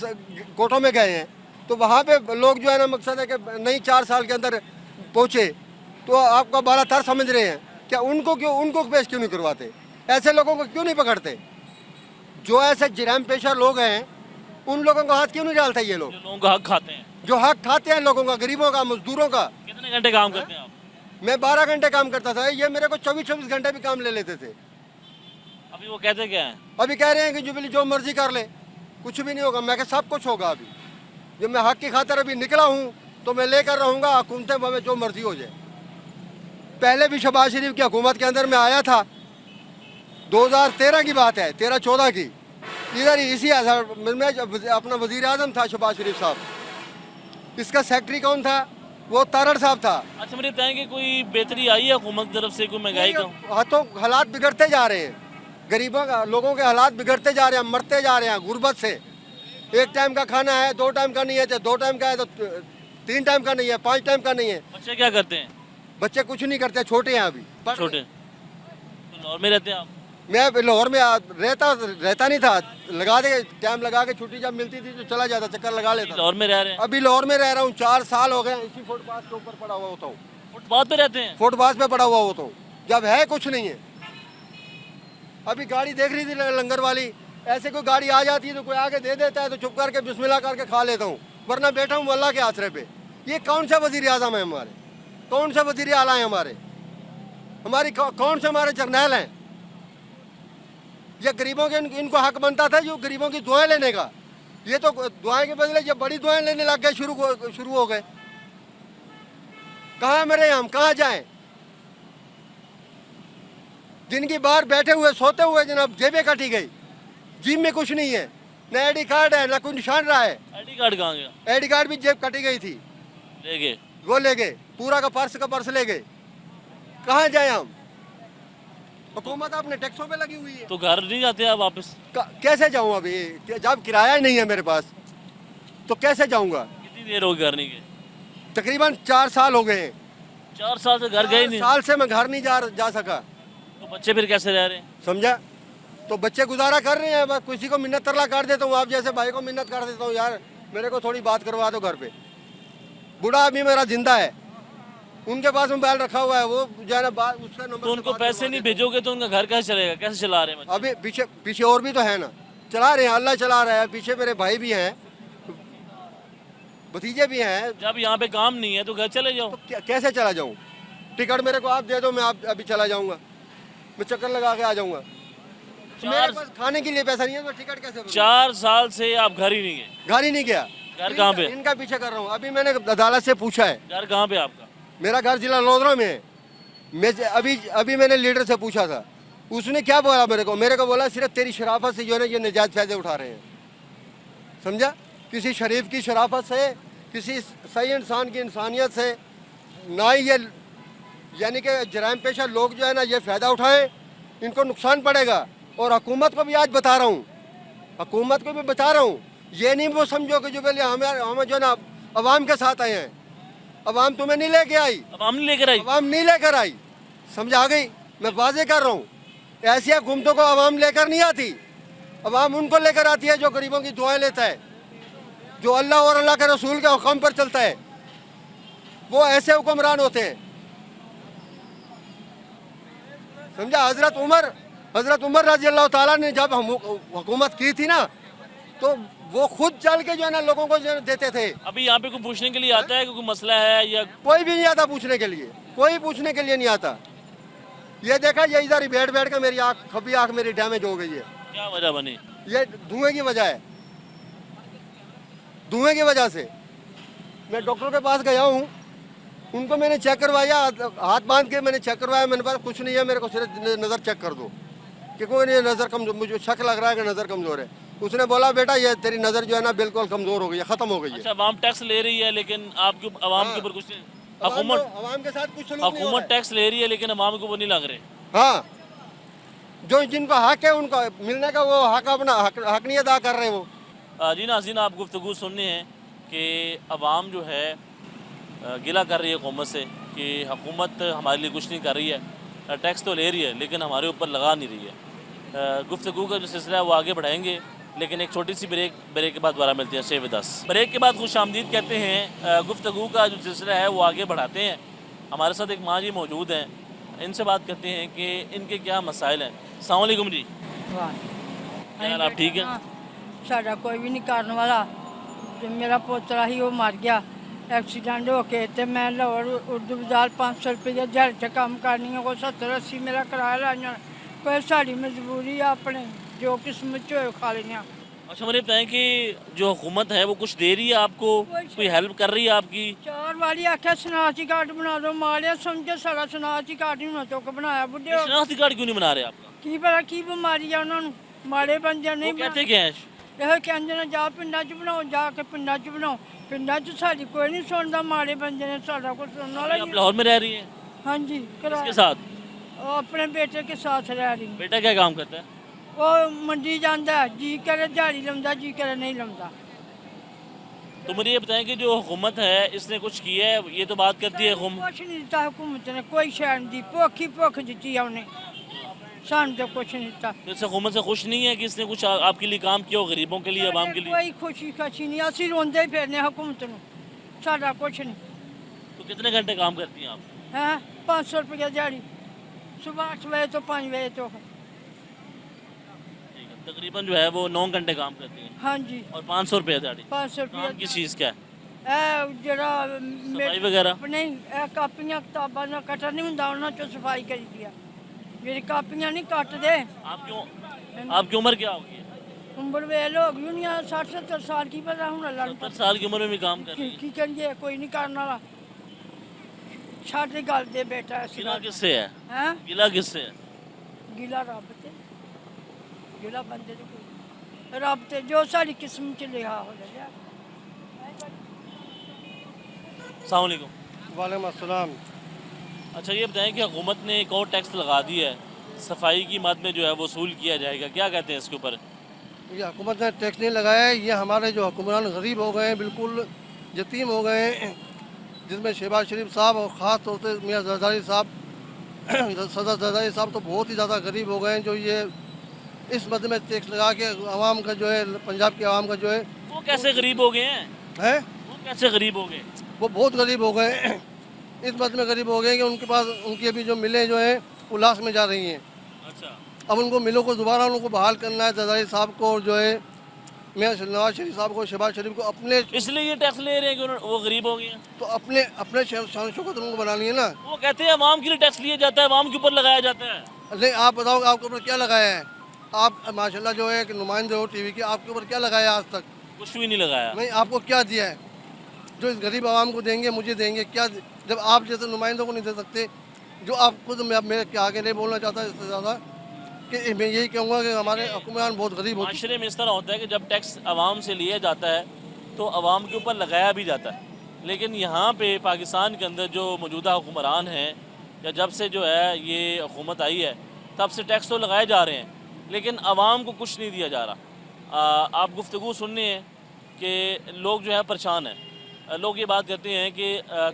S6: कोर्टों में गए हैं। तो वहाँ पे लोग जो है ना, मकसद है कि नहीं 4 साल के अंदर पहुँचे तो आपका बाला तर समझ रहे हैं। क्या उनको पेश क्यों नहीं करवाते? ऐसे लोगों को क्यों नहीं पकड़ते? जो ऐसे जराम पेशा लोग हैं उन लोगों का हाथ क्यों नहीं डालते ये लोग?
S1: जो लोगों का हक खाते हैं।
S6: जो हक खाते हैं लोगों का, गरीबों का, मजदूरों का।
S1: कितने घंटे काम करते हैं आप?
S6: मैं 12 घंटे काम करता था, ये मेरे को 24 घंटे भी काम ले लेते थे।
S1: अभी वो कहते क्या है?
S6: अभी कह रहे हैं कि जुबली जो मर्जी कर ले, कुछ भी नहीं होगा। मैं कहा सब कुछ होगा। अभी जब मैं हक की खातिर अभी निकला हूँ तो मैं लेकर रहूँगा, हुकूमतें में जो मर्जी हो जाए। पहले भी शहबाज शरीफ की हुकूमत के अंदर में आया था, 2013 की बात है, 13-14 की। इधर ही इसी में अपना वजीर आजम था शहबाज शरीफ साहब। इसका सेक्रेटरी कौन था? वो तारड़ साहब था।
S1: अच्छा, मुझे बताएं कि कोई बेहतरी आई है हुकूमत की तरफ से, कोई महंगाई का?
S6: हाथों हालात बिगड़ते जा रहे हैं। गरीबों का, लोगों के हालात बिगड़ते जा रहे हैं, मरते जा रहे हैं गुर्बत से। 1 टाइम का खाना है, 2 टाइम का नहीं है, तो 2 टाइम का है तो 3 टाइम का नहीं है, 5 टाइम का नहीं है।
S1: बच्चे क्या करते हैं?
S6: बच्चे कुछ नहीं करते, छोटे हैं अभी।
S1: छोटे। तो लाहौर में रहते हैं आप?
S6: मैं लाहौर में रहता नहीं था। लगा दे टाइम लगा के, छुट्टी जब मिलती थी तो चला जाता, चक्कर लगा लेता।
S1: लाहौर में रह रहे हैं?
S6: अभी लाहौर में रह रहा हूँ, 4 साल हो गए। इसी फुटपाथ के ऊपर पड़ा हुआ होता हूँ।
S1: फुटपाथ पे रहते हैं?
S6: फुटपाथ पे पड़ा हुआ होता हूँ, जब है कुछ नहीं है। अभी गाड़ी देख रही थी लंगर वाली, ऐसे कोई गाड़ी आ जाती है तो कोई आगे दे देता है तो चुप करके बिस्मिल्लाह करके खा लेता हूँ, वरना बैठा हूँ अल्लाह के आसरे पे। ये कौन सा वजीर आज़म है हमारे? कौन सा वजीर आला है हमारे? हमारी कौन से हमारे जर्नैल हैं? ये गरीबों के इनको हक बनता था जो गरीबों की दुआएं लेने का। ये तो दुआएं के बदले ये बड़ी दुआएं लेने लग गए, शुरू हो गए। कहाँ मरे हम, कहाँ जाएं? जिनकी बाहर बैठे हुए सोते हुए जनाब जेबें काटी गई, जिम में कुछ नहीं है, न आईडी कार्ड है, न कोई निशान रहा है।
S1: आईडी कार्ड कहाँ गया?
S6: आईडी कार्ड भी जेब कटी गई थी,
S1: ले गए।
S6: वो ले गए, पूरा का पर्स ले गए। कहाँ जाए हम? हुकूमत अपने टैक्सों पे लगी हुई है।
S1: तो घर नहीं जाते आप वापस?
S6: कैसे जाऊँ अभी जब किराया ही नहीं है मेरे पास, तो कैसे जाऊँगा?
S1: कितनी देर हो गई घर नहीं गए?
S6: तकरीबन 4 साल हो गए हैं।
S1: 4 साल से घर गए ही नहीं?
S6: साल से मैं घर नहीं जा सका।
S1: तो बच्चे फिर कैसे रह रहे हैं?
S6: समझा? तो बच्चे गुजारा कर रहे हैं। बस किसी को मिन्नत तरला कर देता हूँ, आप जैसे भाई को मिन्नत कर देता हूँ, यार मेरे को थोड़ी बात करवा दो घर पे। बूढ़ा आदमी मेरा जिंदा है, उनके पास मोबाइल रखा हुआ है, वो जो है ना उसका नंबर।
S1: तो उनको पैसे नहीं भेजोगे तो उनका घर कैसे चलेगा? कैसे चला रहे हैं बच्चे?
S6: अभी पीछे और भी तो है ना, चला रहे हैं, अल्लाह चला रहा है। पीछे मेरे भाई भी हैं, भतीजे भी हैं।
S1: जब यहाँ पे काम नहीं है तो घर चले जाओ।
S6: तो कैसे चला जाऊँ? टिकट मेरे को आप दे दो, मैं अभी चला जाऊँगा, मैं चक्कर लगा के आ जाऊँगा। मेरे पास खाने के लिए पैसा नहीं है, तो टिकट कैसे भरूं?
S1: 4 साल से आप घर ही नहीं गए?
S6: घर ही नहीं गया।
S1: घर कहाँ पे?
S6: इनका पीछे कर रहा हूँ। अभी मैंने अदालत से पूछा है।
S1: घर कहाँ पे आपका?
S6: मेरा घर जिला लोधरा में है। मैं अभी मैंने लीडर से पूछा था, उसने क्या बोला मेरे को बोला सिर्फ तेरी शराफत से जो है ना ये नजायज फायदे उठा रहे हैं। समझा? किसी शरीफ की शराफत से, किसी सही इंसान की इंसानियत से ना ही ये यानी कि जराइम पेशा लोग जो है ना ये फ़ायदा उठाएं, इनको नुकसान पड़ेगा। और हुकूमत को भी आज बता रहा हूँ, हुकूमत को भी बता रहा हूँ, ये नहीं वो समझो कि जो पहले हम जो है ना अवाम के साथ आए हैं। अवाम तुम्हें नहीं लेके आई,
S1: अवाम नहीं लेकर आई?
S6: अवाम नहीं लेकर आई। समझ आ गई? मैं वाजे कर रहा हूँ, ऐसी हुकूमतों को अवाम लेकर नहीं आती। अवाम उनको लेकर आती है जो गरीबों की दुआएं लेता है, जो अल्लाह और अल्लाह के रसूल के हुक्म पर चलता है। वो ऐसे हुक्मरान होते हैं। समझा? हजरत उमर रजी अल्लाह ताला ने जब हुकूमत की थी ना, तो वो खुद चल के जो है ना लोगों को जो है देते थे।
S1: अभी यहाँ पे कोई पूछने के लिए आता है कि कोई मसला है या?
S6: कोई भी नहीं आता पूछने के लिए, कोई पूछने के लिए नहीं आता। ये देखा, ये इधर ही बैठ के मेरी आँख, खब्बी आँख मेरी डैमेज हो गई है।
S1: क्या वजह बनी?
S6: ये धुएं की वजह है, धुएं की वजह से। मैं डॉक्टर के पास गया हूँ, उनको मैंने चेक करवाया, हाथ बांध के मैंने चेक करवाया। मैंने पास कुछ नहीं है, मेरे को सिर्फ नज़र चेक कर दो कि कोई नहीं, नज़र कमजोर, मुझे शक लग रहा है कि नज़र कमज़ोर है। उसने बोला बेटा ये तेरी नज़र जो है ना बिल्कुल कमज़ोर हो गई है, ख़त्म हो गई है।
S1: अच्छा, अवाम टैक्स ले रही है लेकिन आपके अवाम के ऊपर कुछ नहीं?
S6: अवाम के साथ कुछ सलूक नहीं हो रहा
S1: हुकूमत
S6: है।
S1: टैक्स ले रही है लेकिन अवाम को वो नहीं लग रहे।
S6: हाँ, जो जिनको हक है उनको मिलने का वो हक अपना हक नहीं अदा कर रहे वो।
S1: जी नाज़रीन, आप गुफ्तगू सुनने हैं कि अवाम जो है गिला कर रही है हुकूमत से कि हुकूमत हमारे लिए कुछ नहीं कर रही है, टैक्स तो ले रही है लेकिन हमारे ऊपर लगा नहीं रही है। गुफ्तगू का जो सिलसिला है वो आगे बढ़ाएंगे, लेकिन एक छोटी सी ब्रेक के बाद दोबारा मिलते हैं 6 बजे 10। ब्रेक के बाद खुश आमदीद कहते हैं। गुफ्तगू का जो सिलसिला है वो आगे बढ़ाते हैं। हमारे साथ एक माँ जी मौजूद हैं, इनसे बात करते हैं कि इनके क्या मसाइल हैं। अस्सलाम वालेकुम जी। क्या हाल, आप ठीक हैं?
S7: साडा कोई भी नहीं करने वाला। ते मेरा पोतरा ही वो मर गया एक्सीडेंट होके, ते मैं लाहौर उर्दू बाजार 500 रुपये दिहाड़ी से काम करनी है, कोई 70-80 मेरा किराया लाइया। कोई साड़ी मजबूरी है, अपने जो किस्मत हो खा लेना।
S1: अच्छा, मुझे बताएं कि जो हुकूमत है वो कुछ दे रही है आपको, कोई हेल्प कर रही है आपकी?
S7: 4 वाली आख्या शनाख्ती कार्ड बना दो, मारिया समझे सारा शनाख्ती कार्ड ही उन्होंने तो बनाया। बुढ़े
S1: शनाख्ती कार्ड क्यों नहीं बना रहे आपका?
S7: की पता की बीमारी है उन्होंने, माड़े बंदे नहीं
S1: वो कहते क्या है?
S7: ਇਹ ਕਹਿੰਦੇ ਨੇ ਜਾ ਪਿੰਡਾਂ 'ਚ ਬਣਾਓ, ਜਾ ਕੇ ਪਿੰਡਾਂ 'ਚ ਬਣਾਓ। ਪਿੰਡਾਂ 'ਚ ਸਾਡੀ ਕੋਈ ਨਹੀਂ ਸੁਣਦਾ, ਮਾੜੇ ਬੰਦੇ ਨੇ ਸਾਡਾ ਕੁਝ ਸੁਣਨ वाला
S1: आप लाहौर में रह रही है?
S7: हाँ जी,
S1: किसके साथ?
S7: वो अपने बेटे के साथ रह रही।
S1: बेटा क्या काम करता है?
S7: वो मंडी जाता है, जी करे दिहाड़ी लाता, जी करे नहीं लाता।
S1: तो मुझे ये बताएं कि जो हुकूमत है इसने कुछ किया है? ये तो बात करती है
S7: कुछ नहीं दिता हुकूमत ने, कोई शै नहीं दी, भुख ही भुख दी है उन्हें, सानू तो कुछ नहीं दिता।
S1: तो इस हुकूमत से खुश नहीं है कि इसने कुछ आपके लिए काम किया हो, गरीबों के लिए, अवाम के लिए?
S7: कोई खुशी खशी नहीं, असं रोंदे ही फिरने हुकूमत नूं, साडा कुछ नहीं।
S1: तो कितने घंटे काम करती हैं आप?
S7: हैं 500 रुपये दिहाड़ी, सुबह 8 बजे तो 5 बजे तो।
S1: ठीक है, तकरीबन जो है वो 9 घंटे काम करती हैं।
S7: हाँ जी,
S1: और 500 रुपये दिहाड़ी।
S7: 500
S1: काम
S7: रुपये।
S1: किस चीज़ का है?
S7: ਜਿਹੜਾ
S1: सफाई वगैरह?
S7: ਨਹੀਂ, ਇਹ ਕਾਪੀਆਂ ਕਿਤਾਬਾਂ ਦਾ ਕਟਰ ਨਹੀਂ ਹੁੰਦਾ, ਉਹਨਾਂ ਚੋਂ ਸਫਾਈ ਕਰੀਦੀ ਆ। ਮੇਰੀ ਕਾਪੀਆਂ ਨਹੀਂ ਕੱਟਦੇ।
S1: आप क्यों आपकी उम्र क्या होगी?
S7: उम्र वे लोग यूनिया 60-70 साल की पता हूँ अल्लाह
S1: 70 साल की उम्र में भी काम कर रही
S7: की करिए कोई नहीं करने वाला छाटे गल दे बेटा
S1: है।
S7: ऐसी
S1: गिला
S7: बात
S1: किससे है?
S7: हैं
S1: गिला किससे है?
S7: गिला रब ते गिला बंदे ते कोई रब ते जो सारी किस्म च लिखा हो जाए।
S1: अस्सलाम वालेकुम।
S6: वालेकुम अस्सलाम।
S1: अच्छा ये बताएं कि हुकूमत ने एक और टैक्स लगा दिया है, सफाई की मद में जो है वसूल किया जाएगा, क्या कहते हैं इसके ऊपर?
S6: ये हुकूमत ने टैक्स नहीं लगाया है, ये हमारे जो हुक्मरान गरीब हो गए हैं, बिल्कुल यतीम हो गए हैं, जिसमें शहबाज शरीफ साहब और ख़ास तौर से मियाँ जरदारी साहब सदर जरदारी साहब तो बहुत ही ज़्यादा गरीब हो गए हैं, जो ये इस मद में टैक्स लगा के आवाम का जो है, पंजाब के आवाम का जो
S1: वो कैसे गरीब हो गए हैं?
S6: है
S1: वो कैसे गरीब हो गए?
S6: वो बहुत गरीब हो गए हैं। इस मद में गरीब हो गए कि उनके पास उनकी अभी जो मिलें जो हैं उल्लास में जा रही हैं।
S1: अच्छा,
S6: अब उनको मिलों को दोबारा उनको बहाल करना है, जरदारी साहब को और जो है मियाँ नवाज शरीफ साहब को, शहबाज शरीफ को अपने
S1: इसलिए ये टैक्स ले रहे हैं कि वो गरीब हो गए हैं।
S6: तो अपने अपने शान शौकत उनको बनानी है ना।
S1: वो कहते हैं अवाम के लिए टैक्स लिया जाता है, अवाम के ऊपर लगाया जाता है।
S6: नहीं आप बताओ आपके ऊपर क्या लगाया है? आप माशाल्लाह जो है कि नुमाइंदे हो टीवी के, आपके ऊपर क्या लगाया है आज तक?
S1: कुछ भी नहीं लगाया।
S6: नहीं आपको क्या दिया है जो इस गरीब आवाम को देंगे, मुझे देंगे क्या? जब आप जैसे नुमाइंदों को नहीं दे सकते, जो आप खुद मैं मेरे के आगे नहीं बोलना चाहता इससे ज़्यादा कि मैं यही कहूँगा कि हमारे हुक्मरान बहुत गरीब होते हैं।
S1: माशरे में इस तरह होता है कि जब टैक्स आवाम से लिया जाता है तो आवाम के ऊपर लगाया भी जाता है, लेकिन यहाँ पे पाकिस्तान के अंदर जो मौजूदा हुक्मरान हैं या जब से जो है ये हुकूमत आई है तब से टैक्स तो लगाए जा रहे हैं, लेकिन आवाम को कुछ नहीं दिया जा रहा। आप गुफ्तगू सुनने हैं कि लोग जो है परेशान हैं। लोग ये बात कहते हैं कि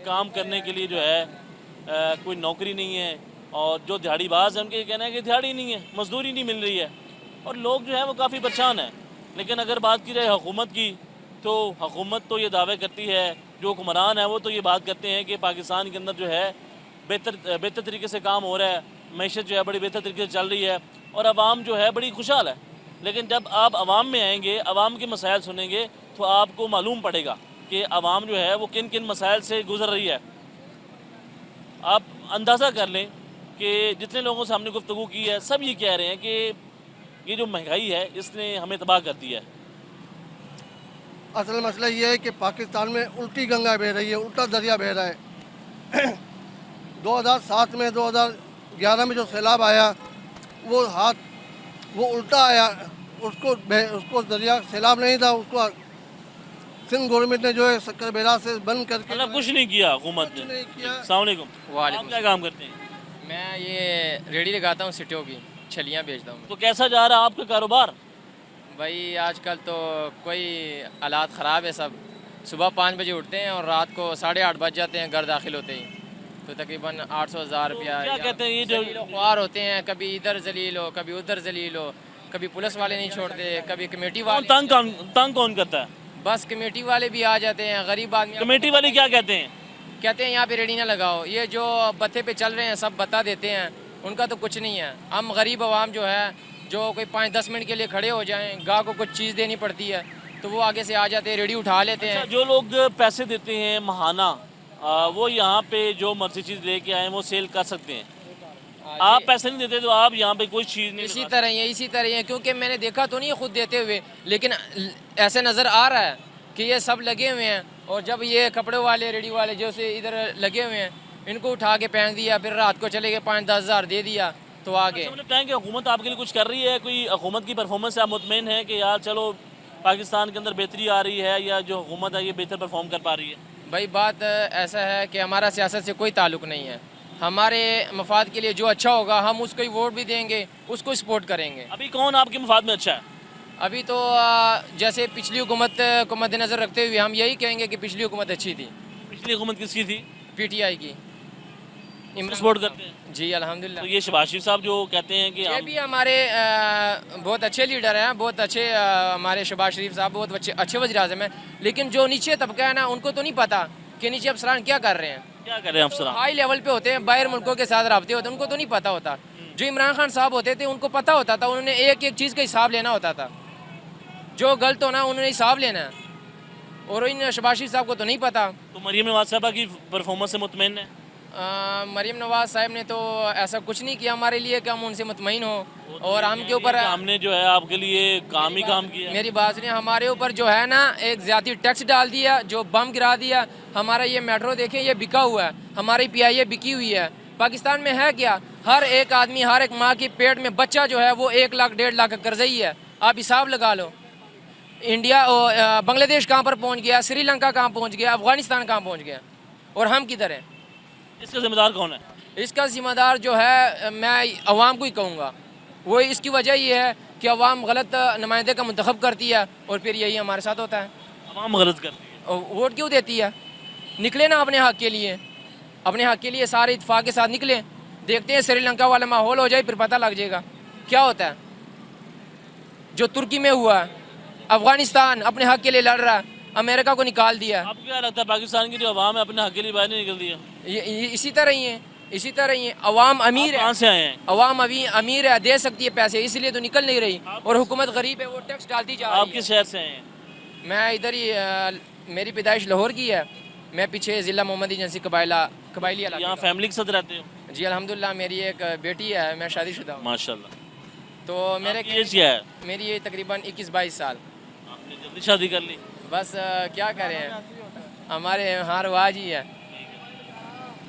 S1: काम करने के लिए जो है कोई नौकरी नहीं है, और जो दिहाड़ीबाज हैं उनके ये कहना है कि दिहाड़ी नहीं है, मजदूरी नहीं मिल रही है, और लोग जो है वो काफ़ी परेशान हैं। लेकिन अगर बात की जाए हुकूमत की, तो हुकूमत तो ये दावे करती है, जो हुक्मरान है वो तो ये बात करते हैं कि पाकिस्तान के अंदर जो है बेहतर तरीके से काम हो रहा है, मैशत जो है बड़ी बेहतर तरीके से चल रही है और आवाम जो है बड़ी खुशहाल है। लेकिन जब आप आवाम में आएंगे, आवाम के मसाइल सुनेंगे, तो आपको मालूम पड़ेगा कि आवाम जो है वो किन किन मसाइल से गुजर रही है। आप अंदाज़ा कर लें कि जितने लोगों से हमने गुफ्तगू की है, सब ये कह रहे हैं कि ये जो महंगाई है इसने हमें तबाह कर दिया है।
S6: असल मसला ये है कि पाकिस्तान में उल्टी गंगा बह रही है, उल्टा दरिया बह रहा है। 2007 में 2011 में जो सैलाब आया वो उल्टा आया, उसको दरिया सैलाब नहीं था, उसको सिंध गवर्नमेंट ने जो है शक्कर बेरा से बंद करके
S1: मतलब कुछ नहीं किया हुकूमत ने।
S6: नहीं किया।
S1: अस्सलाम वालेकुम। आप क्या काम करते हैं?
S8: मैं ये रेडी लगाता हूँ सिटियों की, छलियाँ बेचता हूँ।
S1: तो कैसा जा रहा है आपका कारोबार?
S8: भाई आजकल तो कोई हालात ख़राब है सब। सुबह 5 बजे उठते हैं और रात को 8:30 बज जाते हैं घर दाखिल होते ही। तो तकरीबन 800-1000 रुपया।
S1: क्या कहते हैं ये जो
S8: ख्वार होते हैं, कभी इधर जलील हो, कभी उधर जलील हो, कभी पुलिस वाले नहीं छोड़ते, कभी कमेटी वाले।
S1: तंग कौन करता है?
S8: बस कमेटी वाले भी आ जाते हैं, गरीब आदमी।
S1: कमेटी वाले क्या कहते हैं?
S8: कहते हैं यहाँ पे रेडी ना लगाओ, ये जो बत्ते पे चल रहे हैं सब बता देते हैं, उनका तो कुछ नहीं है। हम गरीब आवाम जो है, जो कोई 5-10 मिनट के लिए खड़े हो जाएं, गाँव को कुछ चीज़ देनी पड़ती है तो वो आगे से आ जाते हैं, रेडी उठा लेते हैं।
S1: जो लोग पैसे देते हैं महाना, वो यहाँ पे जो मर्जी चीज़ लेके आए वो सेल कर सकते हैं। आप पैसे नहीं देते तो आप यहाँ पे कोई चीज़ नहीं
S8: इसी तरह ही है, क्योंकि मैंने देखा तो नहीं है खुद देते हुए, लेकिन ऐसे नज़र आ रहा है कि ये सब लगे हुए हैं। और जब ये कपड़े वाले रेडी वाले जो से इधर लगे हुए हैं, इनको उठा के फेंक दिया, फिर रात को चले गए, 5-10 हज़ार दे दिया तो आगे।
S1: मतलब बताएं कि हुकूमत आपके लिए कुछ कर रही है? कोई हुकूमत की परफॉर्मेंस से आप मुतमईन हैं कि यार चलो पाकिस्तान के अंदर बेहतरी आ रही है, या जो हुकूमत है ये बेहतर परफॉर्म कर पा रही है?
S8: भाई बात ऐसा है कि हमारा सियासत से कोई ताल्लुक़ नहीं है। हमारे मफाद के लिए जो अच्छा होगा हम उसको ही वोट भी देंगे, उसको सपोर्ट करेंगे।
S1: अभी कौन आपके मफाद में अच्छा है?
S8: अभी तो जैसे पिछली हुकूमत को मद्देनज़र रखते हुए हम यही कहेंगे कि पिछली हुकूमत अच्छी थी।
S1: पिछली हुकूमत किसकी थी?
S8: PTI की।
S1: सपोर्ट करते हैं
S8: जी अल्हम्दुलिल्लाह।
S1: तो ये शहबाज शरीफ साहब जो कहते हैं कि
S8: ये
S1: हम
S8: भी हमारे बहुत अच्छे लीडर हैं, बहुत अच्छे हमारे शहबाज शरीफ साहब बहुत अच्छे वज़ीर-ए-आज़म हैं, लेकिन जो नीचे तबका है ना उनको तो नहीं पता कि नीचे अफसरान क्या कर रहे हैं।
S1: क्या कर रहे हैं अफसरान?
S8: हाई लेवल पे होते हैं, बाहर मुल्कों के साथ रबते होते हैं, उनको तो नहीं पता होता। जो इमरान खान साहब होते थे उनको पता होता था, उन्होंने एक एक चीज़ का हिसाब लेना होता था, जो गलत होना उन्होंने हिसाब लेना है, और इन शहबाज शरीफ साहब को तो नहीं पता।
S1: तो मरीम नवाज साहबा की परफॉर्मेंस से मुतमईन है?
S8: मरीम नवाज साहब ने तो ऐसा कुछ नहीं किया हमारे लिए कि हम उनसे मुतमईन हो, और हम के ऊपर
S1: हमने जो है आपके लिए काम ही काम किया।
S8: मेरी बात सुनिए, हमारे ऊपर जो है ना एक ज़्यादा टैक्स डाल दिया, जो बम गिरा दिया। हमारा ये मेट्रो देखें, ये बिका हुआ है, हमारी PIA बिकी हुई है। पाकिस्तान में है क्या, हर एक आदमी, हर एक माँ के पेट में बच्चा जो है वो 1 लाख 1.5 लाख का कर्जई है। आप हिसाब लगा लो, इंडिया बांग्लादेश कहाँ पर पहुँच गया, श्रीलंका कहाँ पहुँच गया, अफगानिस्तान कहाँ पहुँच गया, और हम किधर हैं?
S1: इसका जिम्मेदार कौन है?
S8: इसका जिम्मेदार जो है मैं अवाम को ही कहूँगा। वो इसकी वजह ये है कि अवाम गलत नुमाइंदे का मुंतखब करती है, और फिर यही हमारे साथ होता है।
S1: अवाम गलत करती है,
S8: और वोट क्यों देती है? निकले ना अपने हक के लिए, अपने हक के लिए सारे इत्तेफाक के साथ निकले। देखते हैं श्रीलंका वाला माहौल हो जाए, फिर पता लग जाएगा क्या होता है। जो तुर्की में हुआ है, अफगानिस्तान अपने हक के लिए लड़ रहा है, अमेरिका को निकाल दिया।
S1: आपको क्या लगता है पाकिस्तान की जो अवाम है अपने हक के लिए बाहर नहीं निकल दिया?
S8: ये इसी तरह ही है, इसी तरह ही है। अवाम अमीर है,
S1: कहाँ से आए हैं?
S8: अवाम अभी अमीर है, दे सकती है पैसे, इसलिए तो निकल नहीं रही, और हुकूमत गरीब है, वो टैक्स डालती जा रही
S1: आप
S8: है।
S1: किस शहर से आए हैं?
S8: मैं इधर ही, मेरी पैदाइश लाहौर की है, मैं पीछे ज़िला मोहम्मद एजेंसी कबायली इलाके
S1: यहाँ
S8: का।
S1: फैमिली के साथ रहते हो?
S8: जी अल्हम्दुलिल्लाह, मेरी एक बेटी है, मैं शादीशुदा हूँ।
S1: माशाल्लाह।
S8: तो मेरे
S1: आपकी एज क्या है?
S8: मेरी ये तकरीबन 21-22 साल।
S1: आपने जल्दी शादी कर ली?
S8: बस क्या करें, हमारे यहाँ रवाज ही है।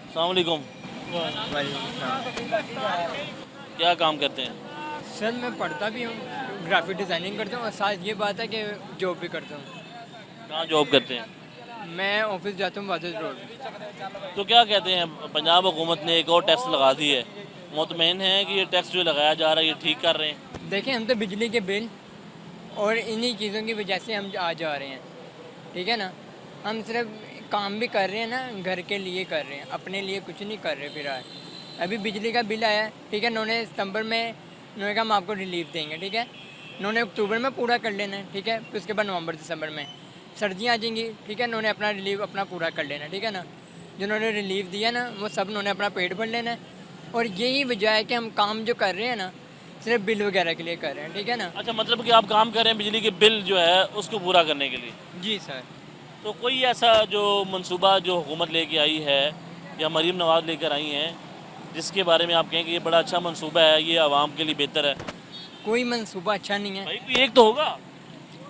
S1: अस्सलाम वालेकुम। क्या काम करते हैं?
S9: सर मैं पढ़ता भी हूँ, ग्राफिक डिज़ाइनिंग करता हूँ, और साथ ये बात है कि जॉब भी करता हूँ।
S1: कहाँ जॉब करते हैं?
S9: मैं ऑफिस जाता हूँ वादिस रोड।
S1: तो क्या कहते हैं, पंजाब हुकूमत ने एक और टैक्स लगा दी है, मुतमईन है कि ये टैक्स जो लगाया जा रहा है ये ठीक कर रहे हैं?
S9: देखें, हम तो बिजली के बिल और इन्हीं चीज़ों की वजह से हम आ जा रहे हैं, ठीक है ना। हम सिर्फ काम भी कर रहे हैं ना, घर के लिए कर रहे हैं, अपने लिए कुछ नहीं कर रहे फिलहाल। अभी बिजली का बिल आया, ठीक है, उन्होंने सितंबर में उन्होंने कहा हम आपको रिलीफ देंगे, ठीक है। उन्होंने अक्टूबर में पूरा कर लेना है, ठीक है, फिर उसके बाद नवंबर दिसंबर में सर्दियाँ आ जाएंगी, ठीक है, उन्होंने अपना रिलीफ अपना पूरा कर लेना, ठीक है ना। जिन्होंने रिलीफ दिया ना, वो सब उन्होंने अपना पेट भर लेना है, और यही वजह है कि हम काम जो कर रहे हैं ना सिर्फ बिल वगैरह के लिए कर रहे हैं, ठीक है ना।
S1: अच्छा, मतलब कि आप काम कर रहे हैं बिजली के बिल जो है उसको पूरा करने के लिए?
S9: जी सर।
S1: तो कोई ऐसा जो मंसूबा जो हुकूमत लेके आई है या मरीम नवाज लेकर आई हैं जिसके बारे में आप कहें कि ये बड़ा अच्छा मंसूबा है, ये आवाम के लिए बेहतर है?
S9: कोई मंसूबा अच्छा नहीं है।
S1: भाई कोई एक तो होगा।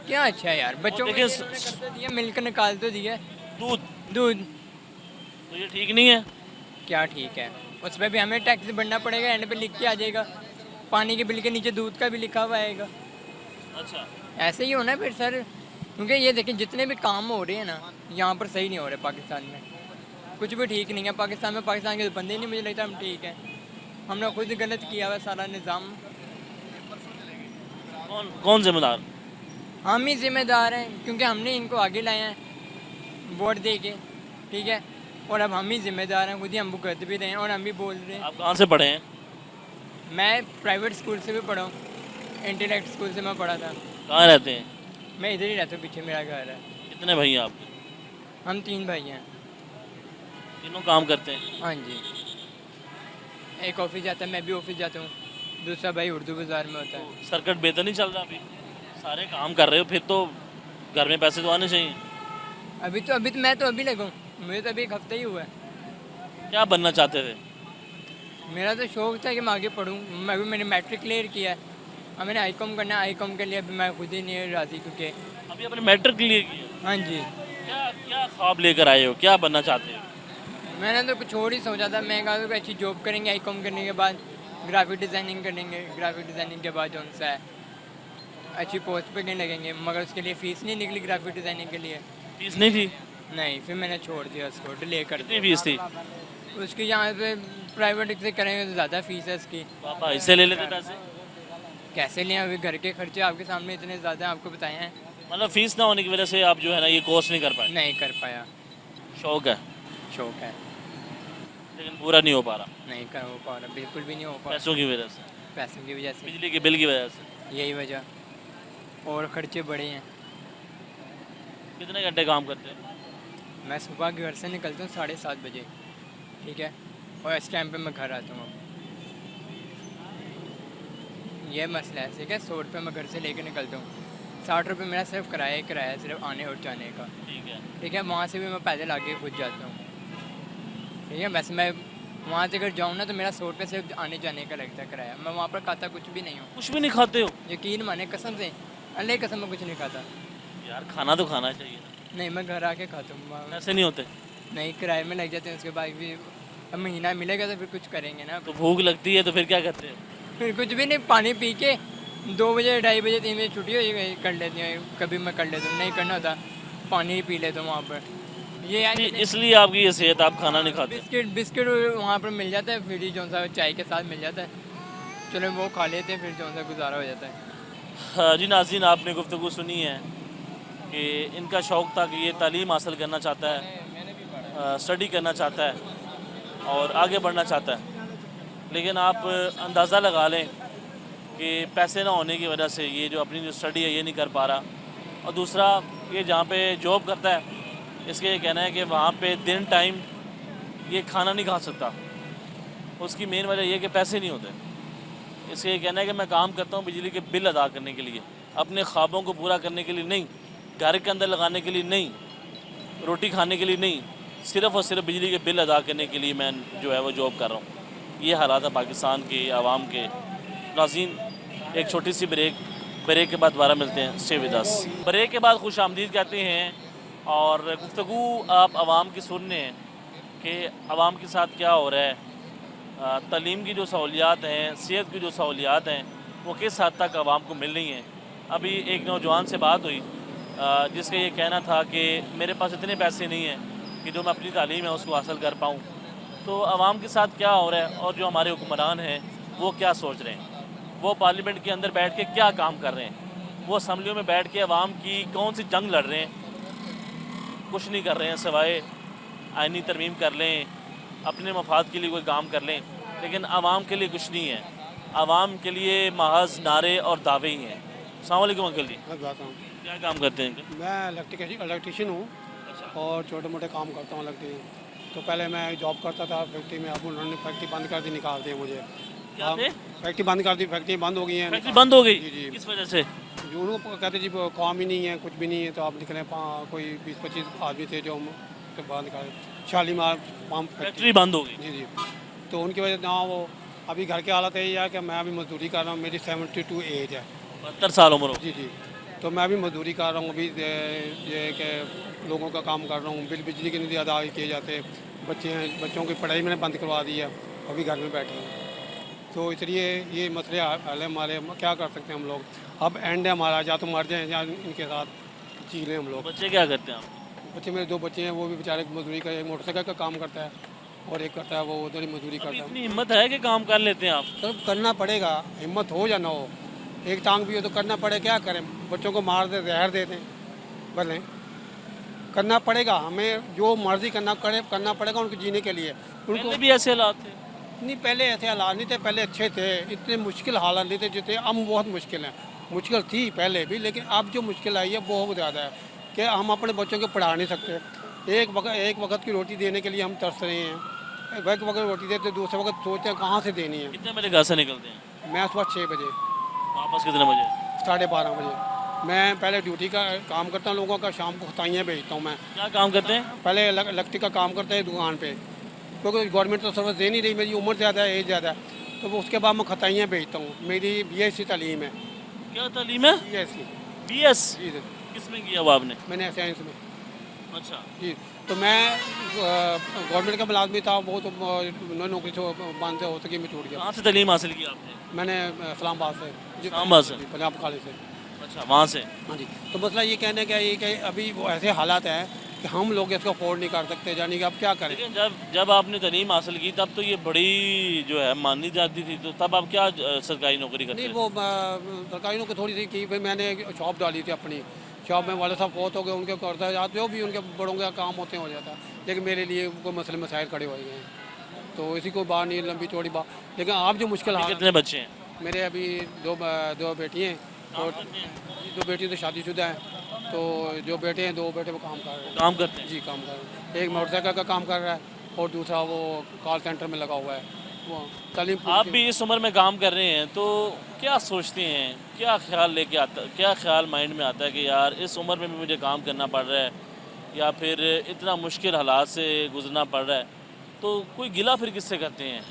S9: क्या अच्छा है यार, बच्चों को
S1: देखिए,
S9: ये उन्होंने कर तो दिया, मिल्क निकाल तो दिया, दूध
S1: तो ये ठीक नहीं है?
S9: क्या ठीक है, उस पर भी हमें टैक्स भरना पड़ेगा, एंड पे लिख के आ जाएगा, पानी के बिल के नीचे दूध का भी लिखा हुआ आएगा।
S1: अच्छा,
S9: ऐसे ही होना है फिर सर, क्योंकि ये देखें जितने भी काम हो रहे हैं ना यहाँ पर सही नहीं हो रहे, पाकिस्तान में कुछ भी ठीक नहीं है। पाकिस्तान में पाकिस्तान के बंदे ही नहीं, मुझे लगता हम ठीक है, हमने खुद गलत किया हुआ सारा निज़ाम।
S1: कौन जिम्मेदार?
S9: हम ही जिम्मेदार हैं, क्योंकि हमने इनको आगे लाया है वोट दे के, ठीक है, और अब हम ही जिम्मेदार हैं, खुद ही हम भुगत भी रहे हैं और हम भी बोल रहे हैं।
S1: आप कहाँ से पढ़े हैं?
S9: मैं प्राइवेट स्कूल से भी पढ़ा हूँ, इंटेलेक्ट स्कूल से मैं पढ़ा था।
S1: कहाँ रहते हैं?
S9: मैं इधर ही रहता हूँ, पीछे मेरा घर है।
S1: कितने भाई हैं आपके?
S9: हम 3 भाई हैं।
S1: तीनों काम करते हैं?
S9: हाँ जी, एक ऑफिस जाता है, मैं भी ऑफिस जाता हूँ, दूसरा भाई उर्दू बाज़ार में होता है।
S1: सर्किट बेहतर नहीं चल रहा अभी? सारे काम कर रहे हो, फिर तो घर में पैसे तो आने चाहिए।
S9: अभी तो मैं तो अभी लगा हूँ, मुझे तो अभी 1 हफ्ता ही हुआ है।
S1: क्या बनना चाहते थे?
S9: मेरा तो शौक था कि मैं आगे पढ़ूँ, मैं अभी मैंने मैट्रिक क्लियर किया है, अब मैंने आई.कॉम करना है। आई.कॉम के लिए अभी मैं खुद ही नहीं राज़ी, क्योंकि
S1: अभी अपने मैट्रिक क्लियर किया?
S9: हाँ जी।
S1: क्या क्या ख्वाब लेकर आए हो, क्या बनना चाहते हो?
S9: मैंने तो कुछ और ही सोचा था, मैं कहा कि अच्छी जॉब करेंगे, आई.कॉम करने के बाद ग्राफिक डिज़ाइनिंग करेंगे, ग्राफिक डिज़ाइनिंग के बाद जो उनसे है अच्छी पोस्ट पे नहीं लगेंगे, मगर उसके लिए फ़ीस नहीं निकली ग्राफिक डिज़ाइनिंग के लिए।
S1: फीस नहीं थी?
S9: नहीं, फिर मैंने छोड़ दिया उसको, डिले कर
S1: कितनी फीस थी?
S9: उसकी। यहाँ पे प्राइवेट से करेंगे तो ज़्यादा फीस है उसकी।
S1: पापा इससे ले लेते पैसे?
S9: कैसे लें, अभी घर के खर्चे आपके सामने इतने ज़्यादा आपको बताए हैं।
S1: मतलब फीस ना होने की वजह से आप जो है ना ये कोर्स नहीं कर पाए?
S9: नहीं कर पाया।
S1: शौक है
S9: शौक है,
S1: लेकिन पूरा नहीं हो पा रहा?
S9: नहीं कर हो पा रहा, बिल्कुल भी नहीं हो पा रहा।
S1: पैसों की वजह से?
S9: पैसों की वजह से,
S1: बिजली के बिल की वजह से?
S9: यही वजह, और खर्चे बढ़े हैं।
S1: कितने घंटे काम करते हैं?
S9: मैं सुबह घर से निकलता हूँ 7:30 बजे, ठीक है, और इस टाइम पे मैं घर आता हूँ। ये मसला है, ठीक है। 100 रुपये मैं घर से लेकर निकलता हूँ, 60 रुपये मेरा सिर्फ किराया है, सिर्फ आने और जाने का,
S1: ठीक है।
S9: ठीक है। वहाँ से भी मैं पैदल आके खुद जाता हूँ। ठीक है। वैसे मैं वहाँ से अगर जाऊँ ना तो मेरा 100 रुपये से आने जाने का लगता है किराया। मैं वहाँ पर खाता कुछ भी नहीं हूँ,
S1: कुछ भी नहीं खाते हो?
S9: यकीन माने कसम से, अल्लाह की कसम मैं कुछ नहीं खाता।
S1: यार खाना तो खाना चाहिए ना।
S9: नहीं, मैं घर आके खाता हूँ।
S1: ऐसे नहीं होते?
S9: नहीं, किराए में लग जाते हैं, उसके बाद भी अब महीना मिलेगा तो फिर कुछ करेंगे ना।
S1: तो भूख लगती है तो फिर क्या करते हो?
S9: फिर कुछ भी नहीं, पानी पी के 2 बजे 2:30 बजे 3 बजे छुट्टी हो गई कर लेती हूँ। कभी मैं कर लेता हूँ, नहीं करना होता पानी ही पी लेता हूँ वहाँ पर। ये यार
S1: इसलिए आपकी ये सेहत, आप खाना नहीं खाते?
S9: बिस्किट वहाँ पर मिल जाता है फ्री, जो सा चाय के साथ मिल जाता है, चलो वो खा लेते हैं, फिर जो सा गुजारा हो जाता है।
S1: हाँ जी नाज़रीन, आपने गुफ्तगू सुनी है कि इनका शौक़ था कि ये तालीम हासिल करना चाहता है, स्टडी करना चाहता है और आगे बढ़ना चाहता है, लेकिन आप अंदाज़ा लगा लें कि पैसे ना होने की वजह से ये जो अपनी जो स्टडी है ये नहीं कर पा रहा। और दूसरा, ये जहाँ पे जॉब करता है इसका ये कहना है कि वहाँ पे दिन टाइम ये खाना नहीं खा सकता। उसकी मेन वजह ये कि पैसे नहीं होते। इसका ये कहना है कि मैं काम करता हूँ बिजली के बिल अदा करने के लिए, अपने ख्वाबों को पूरा करने के लिए नहीं, घर के अंदर लगाने के लिए नहीं, रोटी खाने के लिए नहीं, सिर्फ़ और सिर्फ बिजली के बिल अदा करने के लिए मैं जो है वो जॉब कर रहा हूँ। ये हालात है पाकिस्तान के आवाम के। नाज़रीन, एक छोटी सी ब्रेक के बाद दोबारा मिलते हैं। Stay with us. ब्रेक के बाद खुश आमदीद कहते हैं और गुफ्तगू आप आवाम की सुन रहे हैं कि आवाम के साथ क्या हो रहा है, तालीम की जो सहूलियात हैं, सेहत की जो सहूलियात हैं वो किस हद तक आवाम को मिल रही हैं। अभी एक नौजवान से बात हुई जिसका ये कहना था कि मेरे पास इतने पैसे नहीं हैं कि जो मैं अपनी तालीम है उसको हासिल कर पाऊँ। तो आवाम के साथ क्या हो रहा है और जो हमारे हुक्मरान हैं वो क्या सोच रहे हैं, वो पार्लियामेंट के अंदर बैठ के क्या काम कर रहे हैं, वो असम्बलियों में बैठ के आवाम की कौन सी जंग लड़ रहे हैं। कुछ नहीं कर रहे हैं सिवाय आइनी तरमीम कर लें, अपने मफाद के लिए कोई काम कर लें, लेकिन आवाम के लिए कुछ नहीं है। आवाम के लिए महज नारे और दावे ही हैं। अस्सलाम वालेकुम अंकल जी।
S10: मैं बताता हूँ,
S1: क्या काम करते हैं अंकल?
S10: मैं इलेक्ट्रिशियन हूँ और छोटे मोटे काम करता हूँ इलेक्ट्रिशियन। तो पहले मैं जॉब करता था फैक्ट्री में, अब उन्होंने फैक्ट्री बंद कर दी, निकाल दिया मुझे।
S1: क्या थे?
S10: फैक्ट्री बंद कर दी, फैक्ट्री बंद हो गई है।
S1: फैक्ट्री बंद हो गई?
S10: जी जी।
S1: किस वजह से?
S10: जो उनको कहते जी वो काम ही नहीं है, कुछ भी नहीं है, तो आप निकले कोई 20-25 आदमी थे जो तो बंद कर शालीमार पाम
S1: फैक्ट्री बंद हो गई?
S10: जी जी। तो उनकी वजह से ना वो अभी घर की हालत यही है कि मैं अभी मजदूरी कर रहा हूँ, मेरी 72 एज है,
S1: 72 साल उम्र हो।
S10: जी जी। तो मैं अभी मजदूरी कर रहा हूँ, अभी ये कि लोगों का काम कर रहा हूँ, बिजली के नहीं अदा किए जाते, बच्चे हैं, बच्चों की पढ़ाई मैंने बंद करवा दी है, अभी घर में बैठे हैं। तो इसलिए ये मसले हल है हमारे, क्या कर सकते हैं हम लोग। अब एंड है हमारा, या तो मर जाएं या इनके साथ जी लें हम लोग।
S1: बच्चे क्या करते हैं आप?
S10: बच्चे मेरे 2 बच्चे हैं, वो भी बेचारे मजदूरी का, एक मोटरसाइकिल का काम करता है और एक करता है वो उधर ही मजदूरी करता है।
S1: इतनी हिम्मत है कि काम कर लेते हैं आप?
S10: सर करना पड़ेगा, हिम्मत हो या ना हो, एक टांग भी हो तो करना पड़े। क्या करें, बच्चों को मार दे, जहर दे दें, भले करना पड़ेगा, हमें जो मर्जी करना पड़ेगा उनको जीने के लिए। उनको
S1: पहले भी ऐसे हालात थे?
S10: नहीं, पहले ऐसे हालात नहीं थे, पहले अच्छे थे, इतने मुश्किल हालात नहीं थे जितने अब बहुत मुश्किल हैं। मुश्किल थी पहले भी, लेकिन अब जो मुश्किल आई है बहुत ज़्यादा है कि हम अपने बच्चों को पढ़ा नहीं सकते। एक वक्त की रोटी देने के लिए हम तरस रहे हैं, एक वक्त रोटी देते, दूसरे वक्त सोचते हैं कहाँ से देनी है।
S1: कितने बजे घर से निकलते हैं?
S10: मैं सुबह 6 बजे,
S1: वापस कितने बजे?
S10: 12:30 बजे। मैं पहले ड्यूटी का काम करता हूँ लोगों का, शाम को खताइयाँ भेजता हूँ मैं।
S1: क्या काम करते हैं?
S10: पहले इलेक्ट्रिक का काम करते हैं दुकान पे, क्योंकि गवर्नमेंट तो सर्विस दे नहीं रही, मेरी उम्र ज़्यादा है, एज ज़्यादा है, तो वो उसके बाद मैं खताइयाँ भेजता हूँ। मेरी BSc तालीम है।
S1: क्या तालीम है?
S10: BSc।
S1: BS?
S10: जी सर।
S1: किस में किया वो आपने?
S10: मैंने साइंस में।
S1: अच्छा।
S10: जी, तो मैं गवर्नमेंट का मुलाजमी था, वो तो नौकरी से बंद हो सकी, मैं छूट गया।
S1: कहाँ से तालीम हासिल की आपने?
S10: मैंने इस्लामाबाद से।
S1: इस्लामाबाद से?
S10: पंजाब कॉलेज से।
S1: अच्छा, वहाँ से?
S10: हाँ जी। तो मसला ये कहने का ये कि अभी वो ऐसे हालात हैं कि हम लोग इसको अफोर्ड नहीं कर सकते, यानी कि अब क्या करें।
S1: लेकिन जब आपने तालीम हासिल की तब तो ये बड़ी जो है मानी जाती थी, तो तब आप क्या सरकारी नौकरी करते
S10: नहीं,
S1: थे?
S10: वो सरकारी नौकरी थोड़ी सी की, भाई मैंने शॉप डाली थी अपनी, शॉप में वाले साहब फौत हो गए, उनके करता जाते जो भी उनके बड़ों का काम होते हो जाता, लेकिन मेरे लिए कोई मसले मसाइल खड़े हो गए हैं, तो इसी को बात नहीं, लंबी चौड़ी बात। लेकिन आप जो मुश्किल हाल,
S1: कितने बच्चे हैं?
S10: मेरे अभी दो बेटी हैं और 2 बेटी तो शादीशुदा हैं, तो जो बेटे हैं 2 बेटे वो काम कर रहे हैं।
S1: काम करते हैं?
S10: जी, काम कर रहे हैं। एक मोटरसाइकिल का काम कर रहा है और दूसरा वो कॉल सेंटर में लगा हुआ है। वो तालीम।
S1: आप भी इस उम्र में काम कर रहे हैं, तो क्या सोचते हैं, क्या ख्याल माइंड में आता है कि यार इस उम्र में भी मुझे काम करना पड़ रहा है, या फिर इतना मुश्किल हालात से गुजरना पड़ रहा है, तो कोई गिला फिर किससे करते हैं?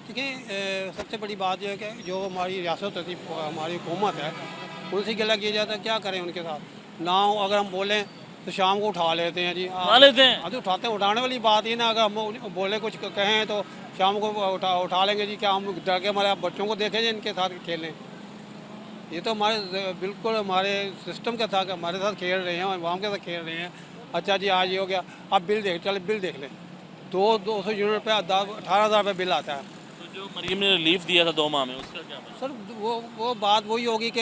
S10: देखिए सबसे बड़ी बात यह है कि जो हमारी रियासत है, हमारी हुकूमत है, उनसे गिला किया जाता है। क्या करें उनके साथ ना हो, अगर हम बोलें तो शाम को उठा लेते हैं जी।
S1: उठा लेते हैं?
S10: हाँ तो उठाते हैं, उठाने वाली बात ही ना, अगर हम बोले कुछ कहें तो शाम को उठा लेंगे जी। क्या हम डर के हमारे बच्चों को देखें जी इनके साथ खेलें? ये तो हमारे बिल्कुल हमारे सिस्टम के साथ हमारे साथ खेल रहे हैं, आवाम के साथ खेल रहे हैं। अच्छा जी आज ये हो गया, अब बिल देख, चले बिल देख लें, 200 यूनिट रुपया 18,000 रुपये बिल आता है।
S1: तो जो मरीम ने रिलीफ दिया था 2 माह में, उसका क्या बना?
S10: सर वो बात वही होगी कि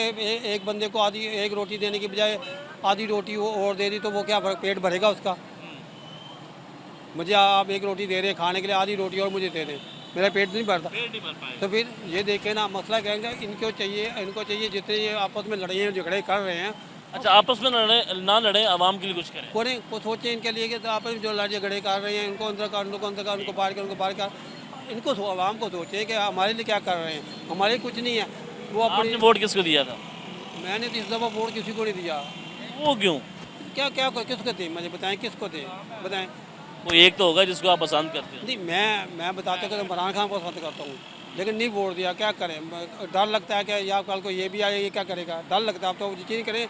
S10: एक बंदे को आधी एक रोटी देने की बजाय आधी रोटी वो और दे दी तो वो क्या पेट भरेगा उसका? मुझे आप एक रोटी दे रहे हैं खाने के लिए, आधी रोटी और मुझे दे दें, मेरा पेट नहीं भरता।
S1: पेट नहीं भर पाएगा।
S10: तो फिर ये देखें ना, मसला कहेंगे इनको चाहिए जितने ये आपस में लड़ाई झगड़े कर रहे हैं,
S1: अच्छा, आपस में ना लड़े, आवाम के लिए कुछ करें।
S10: करें को सोचें इनके लिए कि तो आपस में जो लड़ाई झगड़े कर रहे हैं इनको अंदर कर, उनको बाहर कर, उनको बाहर कर। इनको आवाम को सोचें कि हमारे लिए क्या कर रहे हैं, हमारे लिए कुछ नहीं है। वो
S1: आपने वोट किसको दिया था?
S10: मैंने तो इस दफ़ा वोट किसी को नहीं दिया।
S1: वो क्यों?
S10: क्या किसको दे, मुझे बताएं किसको दे, बताएं।
S1: कोई एक तो होगा जिसको आप पसंद करते हैं।
S10: नहीं मैं बताते कि इमरान खान को पसंद करता हूँ, लेकिन नहीं वोट दिया। क्या करें, डर लगता है कि या कल को ये भी आए, ये क्या करेगा, डर लगता है। अब तो यकीन करें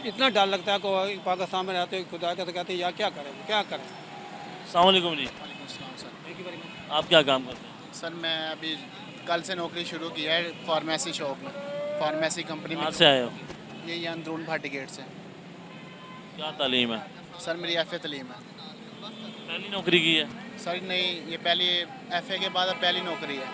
S10: इतना डर लगता है कि पाकिस्तान में रहते खुदा का तो कहते हैं या क्या करें।
S1: अस्सलाम वालेकुम जी, आप क्या काम करते हैं?
S11: सर मैं अभी कल से नौकरी शुरू की है फार्मेसी शॉप में, फार्मेसी कंपनी में।
S1: कहाँ से आए हो?
S11: ये अंदरून भाटी गेट से।
S1: क्या तालीम है?
S11: सर मेरी FA तलीम है।
S1: पहली नौकरी की है?
S11: सर नहीं, ये पहली FA के बाद अब पहली नौकरी है।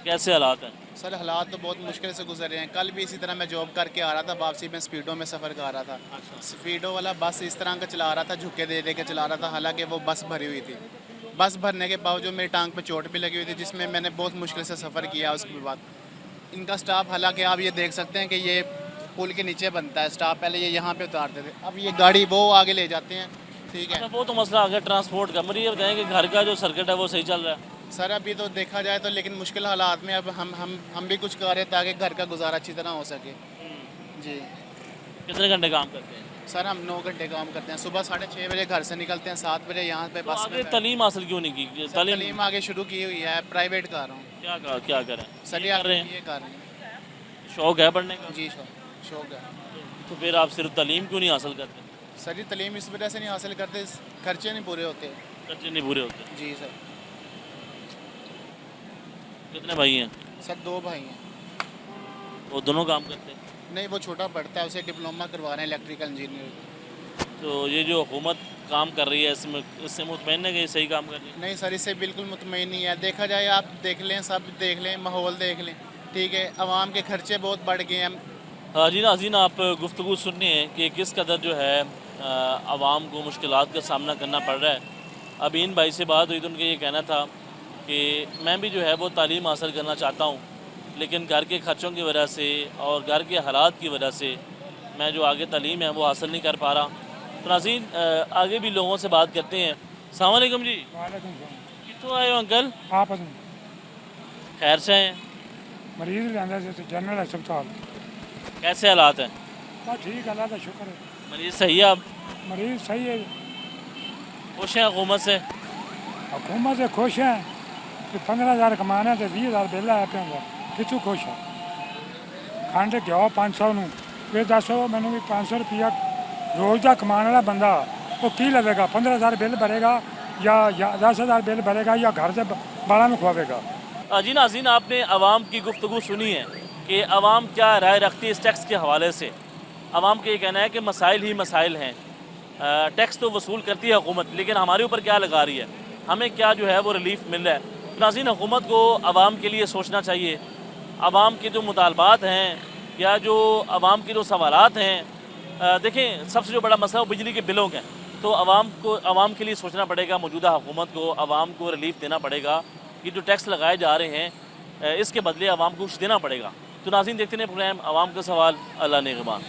S1: कैसे हालात हैं?
S11: सर हालात तो बहुत मुश्किल से गुजर रहे हैं। कल भी इसी तरह मैं जॉब करके आ रहा था, वापसी में स्पीडो में सफ़र कर रहा था। स्पीडो वाला बस इस तरह का चला रहा था, झुके दे दे के चला रहा था, हालांकि वो बस भरी हुई थी। बस भरने के बावजूद मेरी टांग पे चोट भी लगी हुई थी, जिसमें मैंने बहुत मुश्किल से सफ़र किया। उसके बाद इनका स्टाफ, हालांकि आप ये देख सकते हैं कि ये पुल के नीचे बनता है स्टाफ, पहले ये यहाँ पे उतारते थे, अब ये गाड़ी वो आगे ले जाते हैं। ठीक है,
S1: अच्छा, वो तो मसला आ गया ट्रांसपोर्ट का। मुझे ये बताएं कि घर का जो सर्किट है वो सही चल रहा है?
S11: सर अभी तो देखा जाए तो, लेकिन मुश्किल हालात में अब हम भी कुछ कर रहे हैं ताकि घर का गुजारा अच्छी तरह हो सके। जी।
S1: कितने घंटे काम करते हैं?
S11: सर हम 9 घंटे काम करते हैं। सुबह 6:30 बजे घर से निकलते हैं, 7 बजे यहाँ पे
S1: तो
S11: बस
S1: आगे
S11: में।
S1: तालीम हासिल क्यों नहीं की?
S11: तालीम आगे शुरू की हुई है, प्राइवेट कर रहा हूँ।
S1: क्या करें?
S11: सर
S1: ये कर रहे हैं?
S11: ये कर रहे हैं।
S1: शौक है पढ़ने का?
S11: जी शौक है।
S1: तो फिर आप सिर्फ तालीम क्यों नहीं हासिल करते?
S11: सर ये तालीम इस वजह से नहीं हासिल करते, खर्चे नहीं पूरे होते।
S1: खर्चे नहीं पूरे होते?
S11: जी सर।
S1: कितने भाई हैं?
S11: सर 2 भाई हैं।
S1: वो दोनों काम करते हैं?
S11: नहीं, वो छोटा पढ़ता है, उसे डिप्लोमा करवा रहे हैं इलेक्ट्रिकल इंजीनियर।
S1: तो ये जो हुकूमत काम कर रही है इससे मुतमईन है कि ये सही काम कर रही है?
S11: नहीं सर, इससे बिल्कुल मुतमईन नहीं है। देखा जाए, आप देख लें, सब देख लें, माहौल देख लें, ठीक है, आवाम के खर्चे बहुत बढ़ गए हैं।
S1: हाँ जी नाज़रीन, आप गुफ्तगू सुनिए कि किस कदर जो है आवाम को मुश्किलात का सामना करना पड़ रहा है। अब इन भाई से बात हुई तो उनका ये कहना था कि मैं भी जो है वो तालीम हासिल करना चाहता हूँ, लेकिन घर के ख़र्चों की वजह से और घर के हालात की वजह से मैं जो आगे तालीम है वो हासिल नहीं कर पा रहा। तो नाज़रीन आगे भी लोगों से बात करते हैं। अस्सलाम वालेकुम जी। कितों आए हो अंकल?
S12: आप
S1: खैर से हैं?
S12: मरीज लेंदा जनरल अस्पताल।
S1: कैसे हालात हैं?
S12: बस ठीक, अल्लाह का शुक्र है।
S1: मरीज़ सही है? आप
S12: मरीज सही है।
S1: खुश हैं हुकूमत से?
S12: हुकूमत से खुश हैं कि 15,000 कमाने तो 20,000 बिल आया पे कितों खुश है। खंड घ्यो 500 नूं, ये दसो मैनू भी 500 रुपया रोज़ का कमाने वाला बंदा वो की लवेगा? 15,000 बिल भरेगा या 10,000 बिल भरेगा या घर से बाड़ा में खुआवेगा?
S1: जी नाज़रीन, आपने आवाम की गुफ्तगू सुनी है कि आवाम क्या राय रखती है इस टैक्स के हवाले से। आवाम का ये कहना है कि मसाइल ही मसाइल हैं। टैक्स तो वसूल करती है हुकूमत, लेकिन हमारे ऊपर क्या लगा रही है, हमें क्या जो है वो रिलीफ मिल रहा है। नाज़रीन, हुकूमत को आवाम के लिए सोचना चाहिए। आवाम के जो मुतालबात हैं या जो आवाम के जो सवालात हैं, देखें सबसे जो बड़ा मसला वो बिजली के बिलों का है। तो आवाम के लिए सोचना पड़ेगा, मौजूदा हुकूमत को आवाम को रिलीफ देना पड़ेगा। ये जो टैक्स लगाए जा रहे हैं इसके बदले आवाम को कुछ देना पड़ेगा। तो नाज़रीन देखते हैं प्रोग्राम आवाम का सवाल, अल्लाह निगहबान।